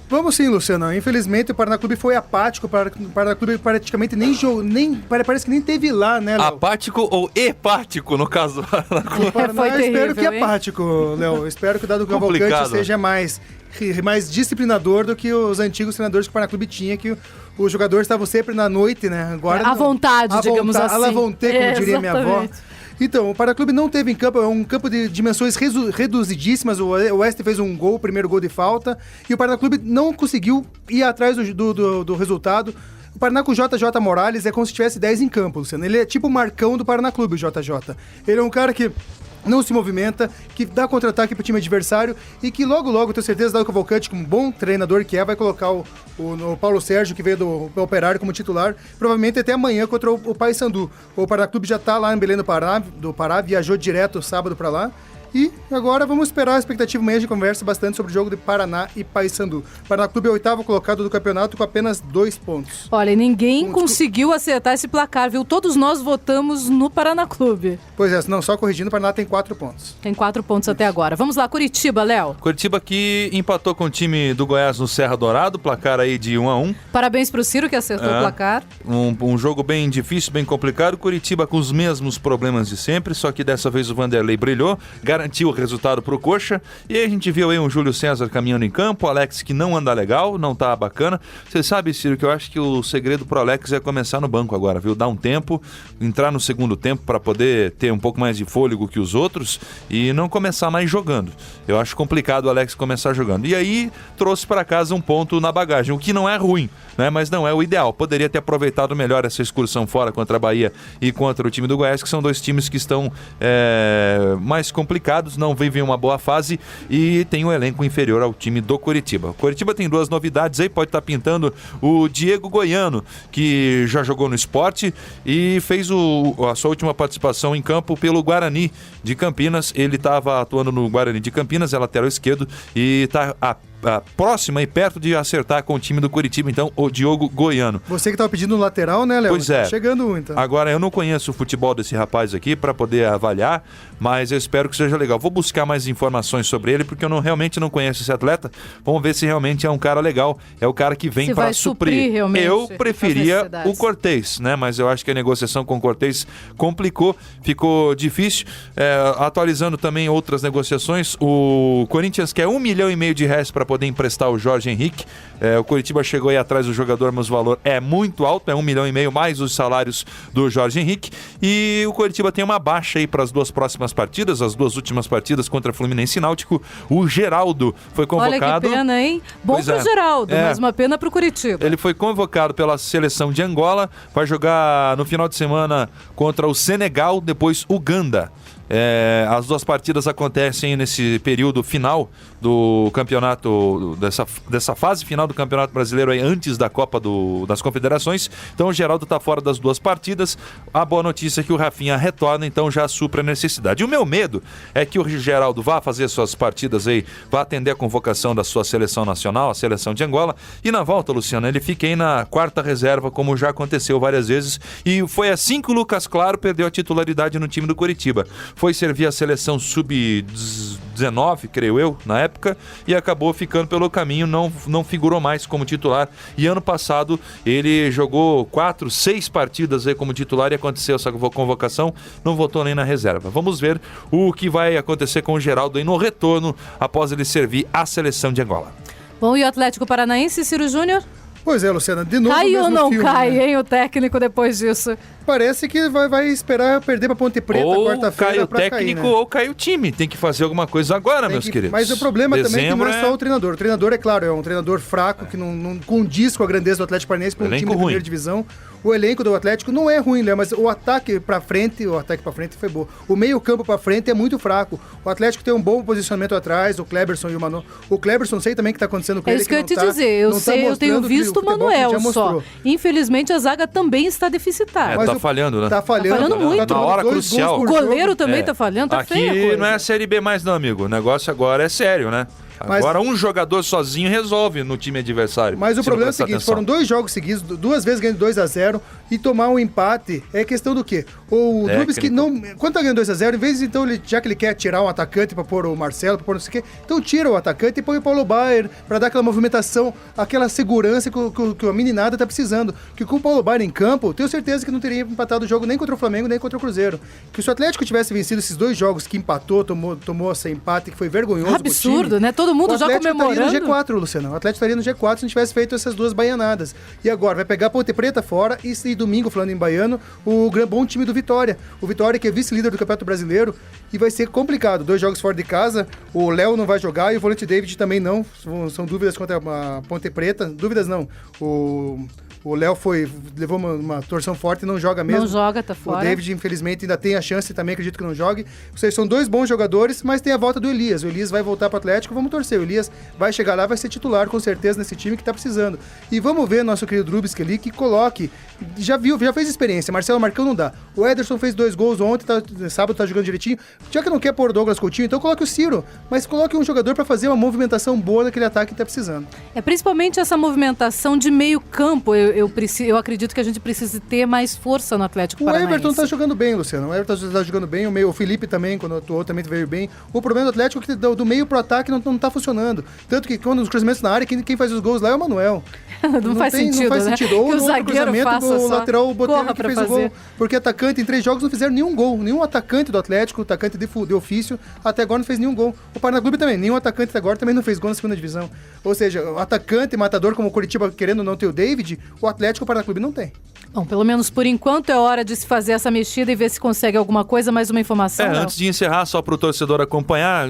Vamos sim, Luciano. Infelizmente o Paraná Clube foi apático. O Paraná Clube praticamente parece que nem teve lá, né, Léo? Apático ou hepático, no caso do Paraná Clube? Foi terrível, espero que hein? apático, Léo. Espero que o Dado Cavalcante seja mais disciplinador do que os antigos treinadores que o Paraná Clube tinha, que os jogadores estavam sempre na noite, né? Agora à vontade, digamos assim. À la vontade, como diria minha avó. Então, o Paraná Clube não teve em campo, é um campo de dimensões reduzidíssimas. O Oeste fez um gol, o primeiro gol de falta, e o Paraná Clube não conseguiu ir atrás do resultado. O Paraná com o JJ Morales é como se tivesse 10 em campo, Luciano. Ele é tipo o Marcão do Paraná Clube, o JJ. Ele é um cara que não se movimenta, que dá contra-ataque pro time adversário e que logo, tenho certeza, Dado Cavalcante, como bom treinador que vai colocar o Paulo Sérgio, que veio do Operário, como titular, provavelmente até amanhã contra o Paysandu. O Paraná Clube já tá lá em Belém do Pará, viajou direto sábado para lá. E agora vamos esperar a expectativa. Amanhã a gente conversa bastante sobre o jogo de Paraná e Paysandu. O Paraná Clube é o 8º colocado do campeonato com apenas 2 pontos. Olha, ninguém conseguiu acertar esse placar, viu? Todos nós votamos no Paraná Clube. Pois é, não, só corrigindo, o Paraná tem 4 pontos. Tem 4 pontos até agora. Vamos lá, Curitiba, Léo. Curitiba que empatou com o time do Goiás no Serra Dourado, placar aí de 1-1. Parabéns pro Ciro que acertou o placar. Um jogo bem difícil, bem complicado. Curitiba com os mesmos problemas de sempre, só que dessa vez o Vanderlei brilhou, garantiu o resultado pro Coxa, e aí a gente viu aí um Júlio César caminhando em campo, o Alex que não anda legal, não tá bacana. Você sabe, Ciro, que eu acho que o segredo pro Alex é começar no banco agora, viu? Dar um tempo, entrar no segundo tempo para poder ter um pouco mais de fôlego que os outros e não começar mais jogando. Eu acho complicado o Alex começar jogando. E aí trouxe para casa um ponto na bagagem, o que não é ruim, né? Mas não é o ideal. Poderia ter aproveitado melhor essa excursão fora contra a Bahia e contra o time do Goiás, que são dois times que estão mais complicados, não vivem uma boa fase e tem um elenco inferior ao time do Curitiba. O Curitiba tem 2 novidades aí, pode estar pintando o Diego Goiano, que já jogou no Sport e fez a sua última participação em campo pelo Guarani de Campinas. Ele estava atuando no Guarani de Campinas, é lateral esquerdo, e está próxima e perto de acertar com o time do Curitiba, então, o Diogo Goiano. Você que estava pedindo um lateral, né, Léo? Pois é. Tá chegando então. Agora, eu não conheço o futebol desse rapaz aqui para poder avaliar, mas eu espero que seja legal. Vou buscar mais informações sobre ele, porque eu realmente não conheço esse atleta. Vamos ver se realmente é um cara legal. É o cara que vem para suprir. Eu preferia o Cortez, né? Mas eu acho que a negociação com o Cortez complicou, ficou difícil. Atualizando também outras negociações, o Corinthians quer R$1,5 milhão para poder emprestar o Jorge Henrique. O Curitiba chegou aí atrás do jogador, mas o valor é muito alto, é R$1,5 milhão mais os salários do Jorge Henrique. E o Curitiba tem uma baixa aí para as 2 próximas partidas, as 2 últimas partidas contra Fluminense e Náutico. O Geraldo foi convocado. Olha que pena, hein? Bom pro Geraldo, mas uma pena pro Curitiba. Ele foi convocado pela seleção de Angola, vai jogar no final de semana contra o Senegal, depois Uganda. As duas partidas acontecem nesse período final do campeonato, dessa fase final do Campeonato Brasileiro aí, antes da Copa das Confederações. Então o Geraldo está fora das duas partidas. A boa notícia é que o Rafinha retorna, então já supra a necessidade. O meu medo é que o Geraldo vá fazer suas partidas aí, vá atender a convocação da sua seleção nacional, a seleção de Angola, e na volta, Luciano, ele fique aí na quarta reserva, como já aconteceu várias vezes, e foi assim que o Lucas Claro perdeu a titularidade no time do Coritiba. Foi servir a seleção sub-19, creio eu, na época, e acabou ficando pelo caminho, não figurou mais como titular. E ano passado ele jogou 4, 6 partidas aí como titular e aconteceu essa convocação, não voltou nem na reserva. Vamos ver o que vai acontecer com o Geraldo aí no retorno após ele servir a seleção de Angola. Bom, e o Atlético Paranaense, Ciro Júnior? Pois é, Luciana, de novo cai ou não filme, cai, né? hein, o técnico depois disso? Parece que vai esperar perder pra Ponte Preta quarta-feira pra cair, né? Ou cai o técnico ou cai o time. Tem que fazer alguma coisa agora, meus queridos. Mas o problema também é que não é só o treinador. O treinador, é claro, é um treinador fraco, que não condiz com a grandeza do Atlético Paranaense para um time da primeira divisão. O elenco do Atlético não é ruim, Léo, mas o ataque pra frente foi bom. O meio campo pra frente é muito fraco. O Atlético tem um bom posicionamento atrás, o Kleberson e o Mano. O Kleberson, não sei também o que tá acontecendo com ele. É isso que eu ia te dizer. Eu tenho visto o Manuel só. Infelizmente, a zaga também está deficitária. Tá falhando, né? Tá falhando muito. Na hora crucial. O goleiro também tá falhando, tá feio a coisa. Aqui não é a Série B mais não, amigo. O negócio agora é sério, né? Agora um jogador sozinho resolve no time adversário. Mas o problema é o seguinte, foram 2 jogos seguidos, 2 vezes ganhando 2-0 e tomar um empate é questão do quê? O Dubski não... Quando tá ganhando 2-0, em vez de, então, já que ele quer tirar um atacante pra pôr o Marcelo, pra pôr não sei o quê, então tira o atacante e põe o Paulo Baier pra dar aquela movimentação, aquela segurança que a meninada tá precisando. Que com o Paulo Baier em campo, tenho certeza que não teria empatado o jogo nem contra o Flamengo, nem contra o Cruzeiro. Que se o Atlético tivesse vencido esses 2 jogos que empatou, tomou esse empate, que foi vergonhoso. Absurdo, né? Todo mundo já comemorando. O Atlético estaria no G4, Luciano. O Atlético estaria no G4 se não tivesse feito essas 2 baianadas. E agora, vai pegar a Ponte Preta fora e domingo, falando em baiano, o bom time do Vitória. O Vitória que é vice-líder do Campeonato Brasileiro e vai ser complicado. 2 jogos fora de casa, o Léo não vai jogar e o volante David também não. São dúvidas contra a Ponte Preta. Dúvidas não. O Léo levou uma torção forte e não joga mesmo. Não joga, tá fora. O David, infelizmente, ainda tem a chance também, acredito que não jogue. Vocês são 2 bons jogadores, mas tem a volta do Elias. O Elias vai voltar pro Atlético, vamos torcer. O Elias vai chegar lá, vai ser titular, com certeza, nesse time que tá precisando. E vamos ver nosso querido Drubski ali, que coloque... Já fez experiência. Marcelo Marcão não dá. O Ederson fez 2 gols ontem, sábado tá jogando direitinho. Já que não quer pôr o Douglas Coutinho, então coloque o Ciro. Mas coloque um jogador pra fazer uma movimentação boa naquele ataque que tá precisando. É principalmente essa movimentação de meio campo. Eu acredito que a gente precisa ter mais força no Atlético Paranaense. O Everton tá jogando bem, Luciano. O Everton tá jogando bem. O Felipe também, quando atuou, também veio bem. O problema do Atlético é que do meio pro ataque não tá funcionando. Tanto que quando os cruzamentos na área, quem faz os gols lá é o Manuel. Não faz sentido, não faz sentido. Ou que o zagueiro faça o lateral, o Botelho que fez fazer. o gol. Porque atacante em 3 jogos não fizeram nenhum gol. Nenhum atacante do Atlético, atacante de ofício, até agora não fez nenhum gol. O Paraná Clube também, nenhum atacante até agora também não fez gol na segunda divisão. Ou seja, o atacante, matador como o Coritiba querendo não ter o David, o Atlético e o Paraná Clube não tem. Bom, pelo menos por enquanto é hora de se fazer essa mexida e ver se consegue alguma coisa, mais uma informação. Antes de encerrar, só para o torcedor acompanhar,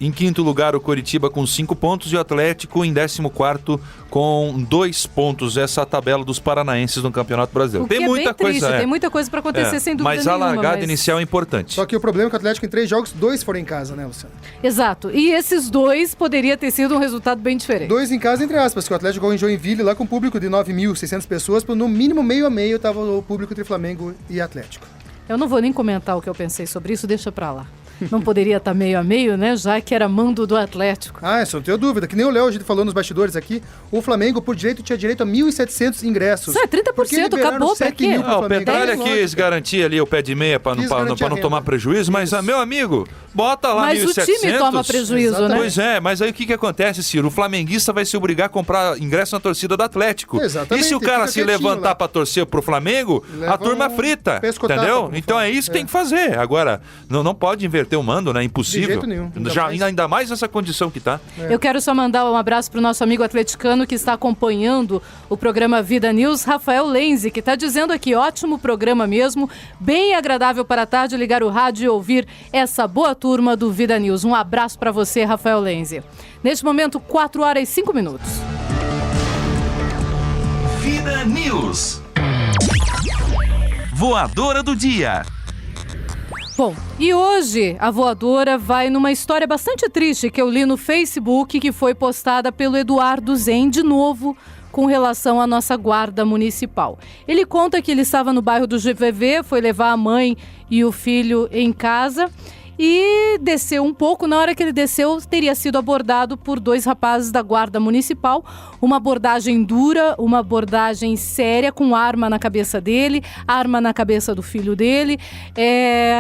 em 5º lugar o Coritiba com 5 pontos e o Atlético em 14º com 2 pontos. Essa é a tabela dos paranaenses no Campeonato Brasileiro. Tem muita coisa, tem muita coisa para acontecer, sem dúvida mas nenhuma. Mas a largada inicial é importante. Só que o problema é que o Atlético em 3 jogos, 2 foram em casa, né, Luciano? Exato. E esses 2 poderia ter sido um resultado bem diferente. 2 em casa, entre aspas, que o Atlético jogou em Joinville lá com um público de 9.600 pessoas, no mínimo meio a meio estava o público entre Flamengo e Atlético. Eu não vou nem comentar o que eu pensei sobre isso, deixa pra lá. Não poderia estar meio a meio, né? Já que era mando do Atlético. Isso não tenho dúvida. Que nem o Léo, a gente falou nos bastidores aqui, o Flamengo, por direito, tinha direito a 1.700 ingressos. Isso é 30%, acabou pra quê? O Petralha quis garantir ali o pé de meia pra não tomar prejuízo, mas, meu amigo, bota lá 1.700. Mas o time toma prejuízo, né? Pois é, mas aí o que acontece, Ciro? O flamenguista vai se obrigar a comprar ingresso na torcida do Atlético. Exatamente. E se o cara se levantar pra torcer pro Flamengo, a turma frita, entendeu? Então é isso que tem que fazer. Agora, não pode inverter o mando, né? Impossível. De jeito nenhum. Ainda mais nessa condição que tá. Eu quero só mandar um abraço pro nosso amigo atleticano que está acompanhando o programa Vida News, Rafael Lenzi, que está dizendo aqui, ótimo programa mesmo, bem agradável para a tarde ligar o rádio e ouvir essa boa turma do Vida News. Um abraço para você, Rafael Lenzi. Neste momento, 4h05. Vida News. Voadora do dia. Bom, e hoje a voadora vai numa história bastante triste que eu li no Facebook, que foi postada pelo Eduardo Zen, de novo, com relação à nossa guarda municipal. Ele conta que ele estava no bairro do GVV, foi levar a mãe e o filho em casa e desceu um pouco. Na hora que ele desceu, teria sido abordado por 2 rapazes da guarda municipal. Uma abordagem dura, uma abordagem séria, com arma na cabeça dele, arma na cabeça do filho dele.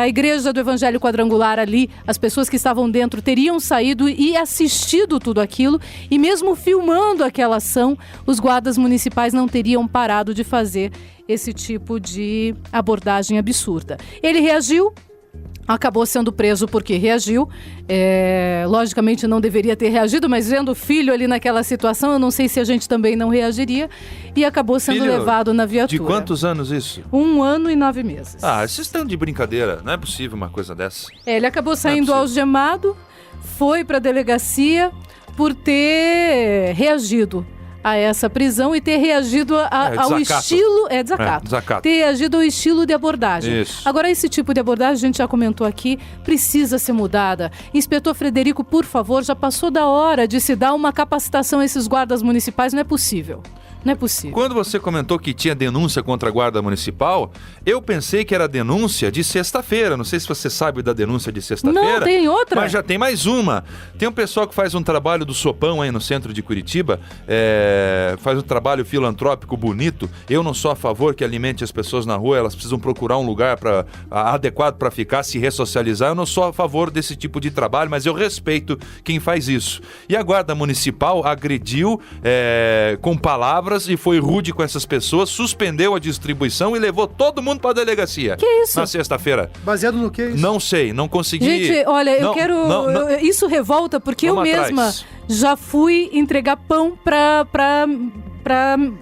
A igreja do Evangelho Quadrangular ali, as pessoas que estavam dentro teriam saído e assistido tudo aquilo. E mesmo filmando aquela ação, os guardas municipais não teriam parado de fazer esse tipo de abordagem absurda. Ele reagiu. Acabou sendo preso porque reagiu. Logicamente não deveria ter reagido, mas vendo o filho ali naquela situação, eu não sei se a gente também não reagiria. E acabou sendo levado na viatura. De quantos anos isso? 1 ano e 9 meses. Vocês estão de brincadeira. Não é possível uma coisa dessa. Ele acabou saindo algemado, foi para a delegacia por ter reagido a essa prisão e ter reagido ao estilo... desacato. Ter reagido ao estilo de abordagem. Isso. Agora, esse tipo de abordagem, a gente já comentou aqui, precisa ser mudada. Inspetor Frederico, por favor, já passou da hora de se dar uma capacitação a esses guardas municipais. Não é possível. Não é possível. Quando você comentou que tinha denúncia contra a guarda municipal, eu pensei que era denúncia de sexta-feira. Não sei se você sabe da denúncia de sexta-feira. Não, tem outra. Mas já tem mais uma. Tem um pessoal que faz um trabalho do sopão aí no centro de Curitiba, faz um trabalho filantrópico bonito. Eu não sou a favor que alimente as pessoas na rua, elas precisam procurar um lugar adequado para ficar, se ressocializar. Eu não sou a favor desse tipo de trabalho, mas eu respeito quem faz isso. E a guarda municipal agrediu com palavras e foi rude com essas pessoas, suspendeu a distribuição e levou todo mundo para a delegacia. Que isso? Na sexta-feira. Baseado no que isso? Não sei, não consegui... Gente, olha, eu quero... Isso revolta porque eu mesma já fui entregar pão para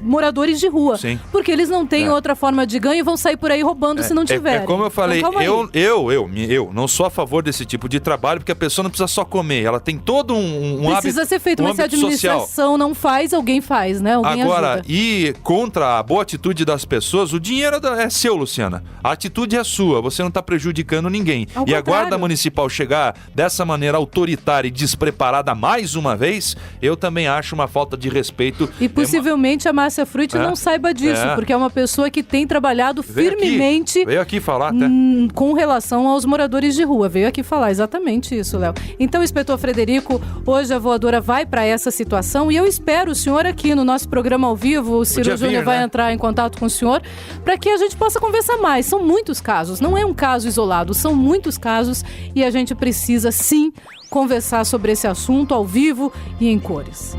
moradores de rua. Sim. Porque eles não têm outra forma de ganho e vão sair por aí roubando se não tiverem. Como eu falei, então, eu não sou a favor desse tipo de trabalho, porque a pessoa não precisa só comer, ela tem todo um hábito. Precisa ser feito, mas se a administração social não faz, alguém faz, né? Alguém agora, ajuda. E contra a boa atitude das pessoas, o dinheiro é seu, Luciana. A atitude é sua, você não está prejudicando ninguém. E a guarda municipal chegar dessa maneira autoritária e despreparada mais uma vez, eu também acho uma falta de respeito. E possivelmente a Márcia Frutti não saiba disso, porque é uma pessoa que tem trabalhado firmemente... Veio aqui falar até. Com relação aos moradores de rua. Veio aqui falar exatamente isso, Léo. Então, inspetor Frederico, hoje a voadora vai para essa situação e eu espero o senhor aqui no nosso programa ao vivo. O Ciro Júnior vai entrar em contato com o senhor para que a gente possa conversar mais. São muitos casos, não é um caso isolado, são muitos casos e a gente precisa sim conversar sobre esse assunto ao vivo e em cores.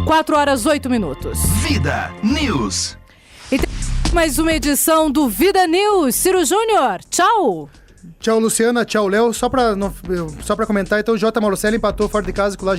4h08. Vida News. E tem mais uma edição do Vida News. Ciro Júnior, tchau. Tchau, Luciana. Tchau, Léo. Só pra comentar, então o J. Malucelli empatou fora de casa com o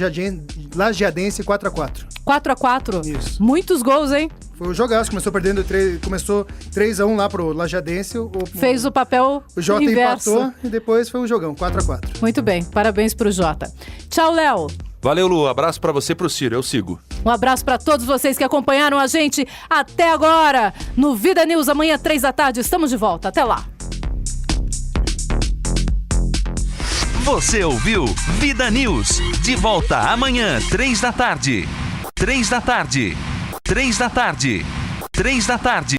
Lajeadense 4x4. 4x4? Isso. Muitos gols, hein? Foi o jogaço, começou 3x1 lá pro Lajeadense. Fez o papel o J inverso. Empatou e depois foi um jogão, 4x4. Muito bem, parabéns pro Jota. Tchau, Léo. Valeu, Lu. Abraço pra você e pro Ciro. Eu sigo. Um abraço pra todos vocês que acompanharam a gente até agora no Vida News. Amanhã, 3h. Estamos de volta. Até lá. Você ouviu Vida News. De volta amanhã, 3h. 3h. 3h. 3h.